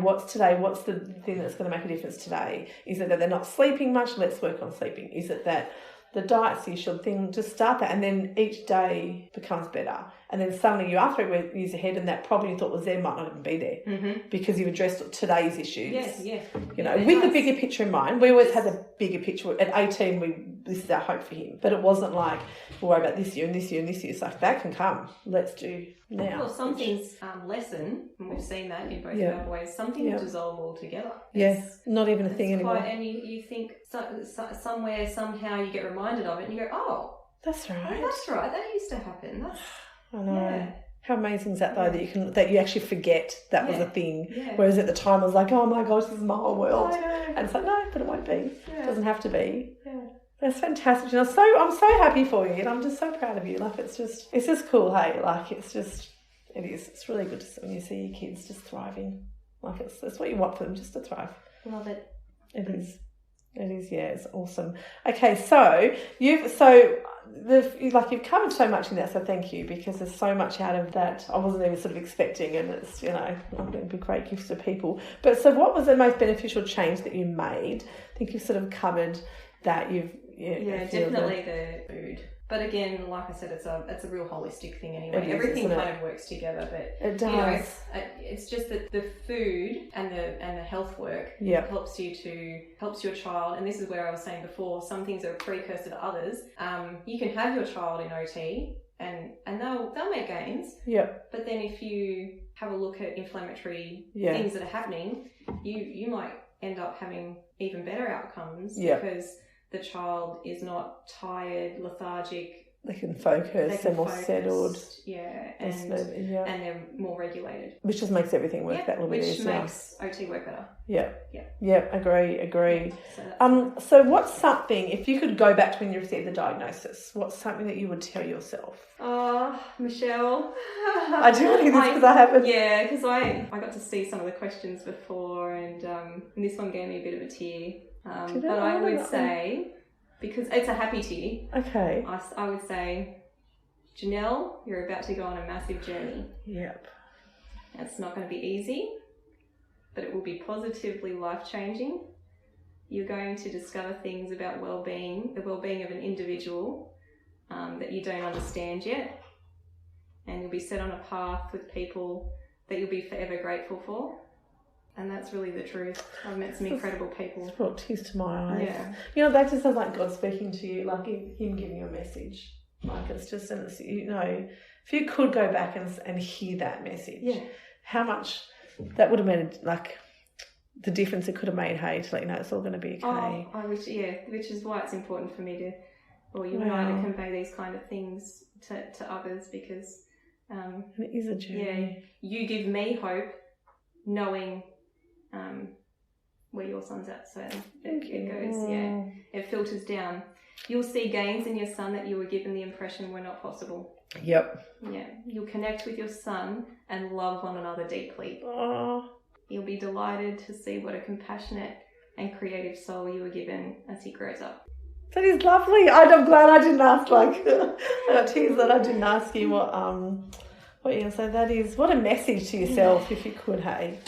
what's today? What's the thing that's going to make a difference today? Is it that they're not sleeping much? Let's work on sleeping. Is it that the diet's the issue thing? Just start that, and then each day becomes better. And then suddenly you are 3 years ahead, and that problem you thought was there might not even be there because you've addressed today's issues. Yes, yeah. You know, with the bigger picture in mind. We always had the bigger picture. At 18, this is our hope for him. But it wasn't like, we'll worry about this year and this year and this year. It's like, that can come. Let's do now. Well, some things lessen, and we've seen that in both of our ways. Some things dissolve altogether. Yes, not even a thing anymore. And you think somewhere, somehow you get reminded of it and you go, oh, that's right. That's right. That used to happen. I know. Yeah. How amazing is that though, that you actually forget that was a thing. Yeah. Whereas at the time I was like, oh my gosh, this is my whole world. And it's like, no, but it won't be. Yeah. It doesn't have to be. Yeah. That's fantastic. And I'm so happy for you, and I'm just so proud of you. Like it's just cool, hey. Like it is. It's really good to see when you see your kids just thriving. Like that's what you want for them, just to thrive. Love it. It is. It is, yeah, it's awesome. Okay, so you've covered so much in that, so thank you, because there's so much out of that I wasn't even sort of expecting, and it's, you know, going to be great gifts to people. But so what was the most beneficial change that you made? I think you've sort of covered that. Definitely the food. But again, like I said, it's a real holistic thing anyway. Everything kind of works together, but it does. You know, it's just that the food and the health work helps your child. And this is where I was saying before, some things are a precursor to others. You can have your child in OT and they'll make gains. Yeah. But then if you have a look at inflammatory things that are happening, you might end up having even better outcomes because the child is not tired, lethargic. They can focus, they're more settled. Yeah, and they're more regulated. Which just makes everything work that little bit easier. Which makes OT work better. Yeah, agree. So what's something, if you could go back to when you received the diagnosis, what's something that you would tell yourself? Michelle. I do want to hear this because I haven't. Yeah, because I got to see some of the questions before, and this one gave me a bit of a tear. But I would say, because it's a happy tear, okay, I would say, Janelle, you're about to go on a massive journey. Yep. It's not going to be easy, but it will be positively life-changing. You're going to discover things about well-being, the well-being of an individual that you don't understand yet, and you'll be set on a path with people that you'll be forever grateful for. And that's really the truth. I've met some incredible people. It's brought tears to my eyes. Yeah. You know, that just sounds like God speaking to you, like him giving you a message. Like it's just, and it's, you know, if you could go back and hear that message, how much that would have made, like, the difference it could have made, hey, to let you know it's all going to be okay. Oh, which is why it's important for me to, or you and I, to convey these kind of things to others, because it is a journey. Yeah, you give me hope knowing where your son's at, so it goes, it filters down. You'll see gains in your son that you were given the impression were not possible. Yep. Yeah, you'll connect with your son and love one another deeply. Oh. You'll be delighted to see what a compassionate and creative soul you were given as he grows up. That is lovely. I'm glad I didn't ask, I got tears that I didn't ask you what you're going to say. That is, what a message to yourself, if you could, hey.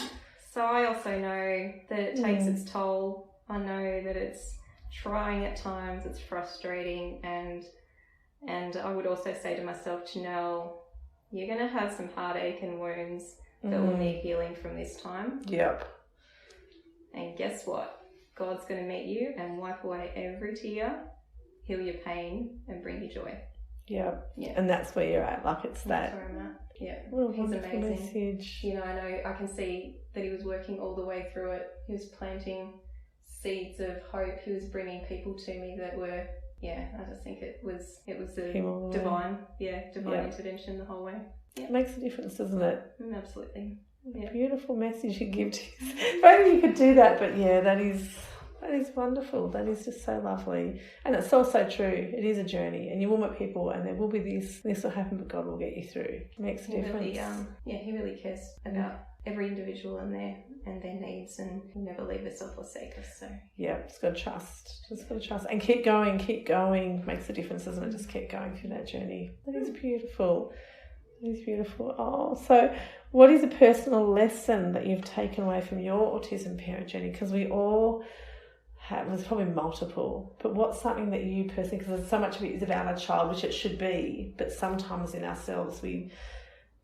So I also know that it takes its toll. I know that it's trying at times, it's frustrating, and I would also say to myself, Janelle, you're going to have some heartache and wounds that will need healing from this time. Yep. And guess what? God's going to meet you and wipe away every tear, heal your pain, and bring you joy. Yeah. Yeah. And that's where you're at. Like, it's That's that. where I'm at. Yeah. What a He's wonderful amazing. message. You know, I can see that he was working all the way through it. He was planting seeds of hope. He was bringing people to me that were, I just think it was a divine intervention the whole way. Yeah. It makes a difference, doesn't it? Absolutely. Yeah. Beautiful message you give to us. If only you could do that, but that is wonderful. That is just so lovely. And it's also true. It is a journey, and you will meet people, and there will be this will happen, but God will get you through. It makes a difference. He really cares about every individual and their needs, and he'll never leave us or forsake us. So just got to trust, and keep going makes a difference, doesn't it? Just keep going through that journey. That is beautiful. That is beautiful. Oh, so what is a personal lesson that you've taken away from your autism parent journey? Because we all have, there's probably multiple, but what's something that you personally, because so much of it is about our child, which it should be, but sometimes in ourselves, something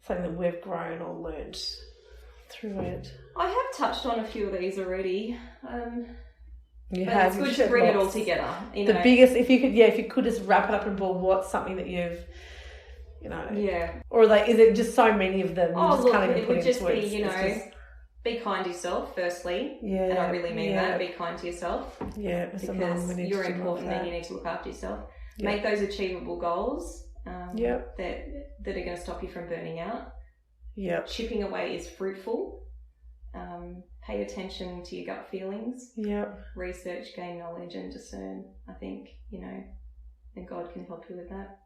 that we've grown or learnt through it. I have touched on a few of these already. It's good to bring it all together. Biggest, if you could just wrap it up in ball, what's something that you've, or is it just so many of them? It would just be, be kind to yourself, firstly. Yeah. And I really mean that. Be kind to yourself. Yeah. Because you're important and you need to look after yourself. Yeah. Make those achievable goals that are going to stop you from burning out. Yeah. Chipping away is fruitful. Pay attention to your gut feelings. Yeah. Research, gain knowledge and discern. I think, and God can help you with that.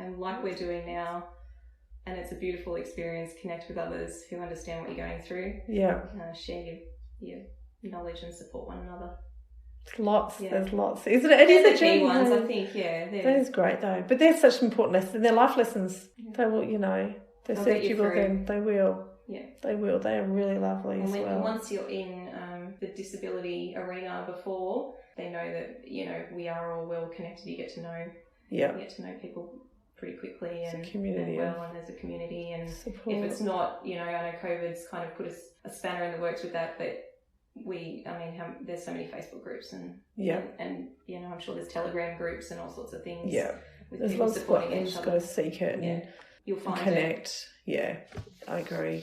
And like we're doing now, and it's a beautiful experience, connect with others who understand what you're going through. Yeah. Share your knowledge and support one another. There's lots. Isn't it? It is a journey. Ones, I think, That is great though. But they're such important lessons. They're life lessons. Yeah. They will, they're searchable then. They will. Yeah. They will. They are really lovely as well. And once you're in the disability arena before, they know that, we are all well connected. You get to know people pretty quickly, and there's a community, and support. If it's not, I know COVID's kind of put a spanner in the works with that, but there's so many Facebook groups and I'm sure there's Telegram groups and all sorts of things. Yeah, there's lots of supporting each other. You've just got to seek it and you'll find connect. It. Yeah, I agree.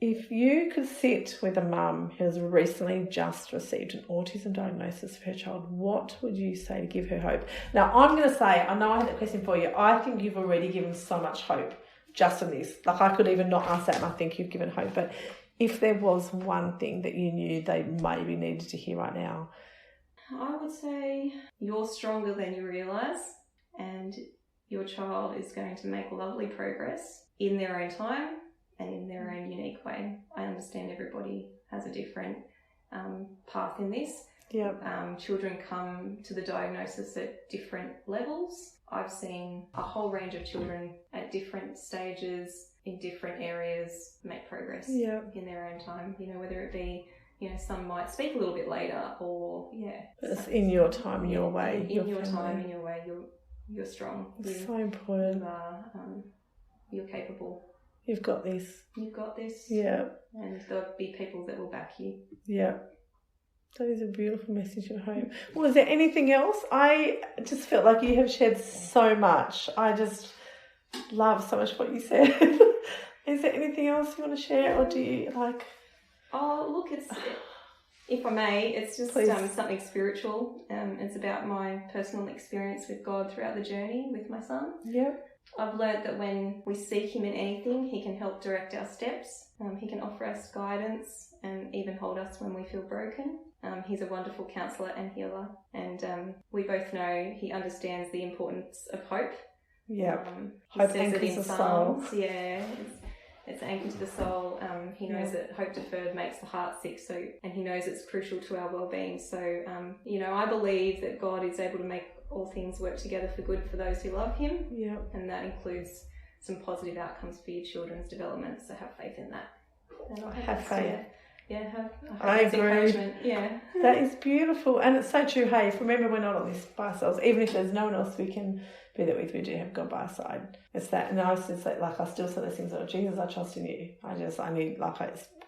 If you could sit with a mum who has recently just received an autism diagnosis for her child, what would you say to give her hope? Now, I'm going to say, I know I had that question for you. I think you've already given so much hope just in this. Like, I could even not ask that, and I think you've given hope. But if there was one thing that you knew they maybe needed to hear right now? I would say you're stronger than you realise, and your child is going to make lovely progress in their own time and in their own unique way. I understand everybody has a different path in this. Yep. Children come to the diagnosis at different levels. I've seen a whole range of children at different stages in different areas make progress in their own time. Whether it be, some might speak a little bit later, or But it's in your time, your way. In your time, in your way, you're strong. It's so important. You are, you're capable. You've got this. You've got this. Yeah. And there'll be people that will back you. Yeah. That is a beautiful message of hope. Well, is there anything else? I just felt like you have shared so much. I just love so much what you said. Is there anything else you want to share, or do you like? Oh, look, if I may, it's just something spiritual. It's about my personal experience with God throughout the journey with my son. Yeah. I've learnt that when we seek him in anything, he can help direct our steps. He can offer us guidance and even hold us when we feel broken. He's a wonderful counsellor and healer. And we both know he understands the importance of hope. Yeah. Hope says it in Psalms. Yeah. It's anchored to the soul. He knows that hope deferred makes the heart sick. And he knows it's crucial to our well-being. So, I believe that God is able to make all things work together for good for those who love him. Yeah. And that includes some positive outcomes for your children's development. So have faith in that. Have faith. I agree. Yeah. That is beautiful. And it's so true. Hey, remember, we're not on this by ourselves. Even if there's no one else we can be that with, we do have God by our side. It's that. And I still say, I still say those things, Jesus, I trust in you. I need,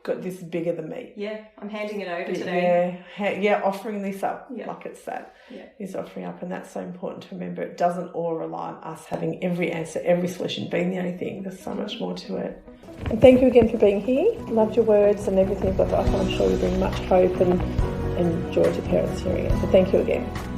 this is bigger than me. Yeah, I'm handing it over today. Yeah, offering this up, Yeah. like it's that. Yeah. Is offering up, and that's so important to remember. It doesn't all rely on us having every answer, every solution being the only thing. There's so much more to it. And thank you again for being here. Loved your words and everything you've got to offer. I'm sure you bring much hope and joy to parents hearing it. So thank you again.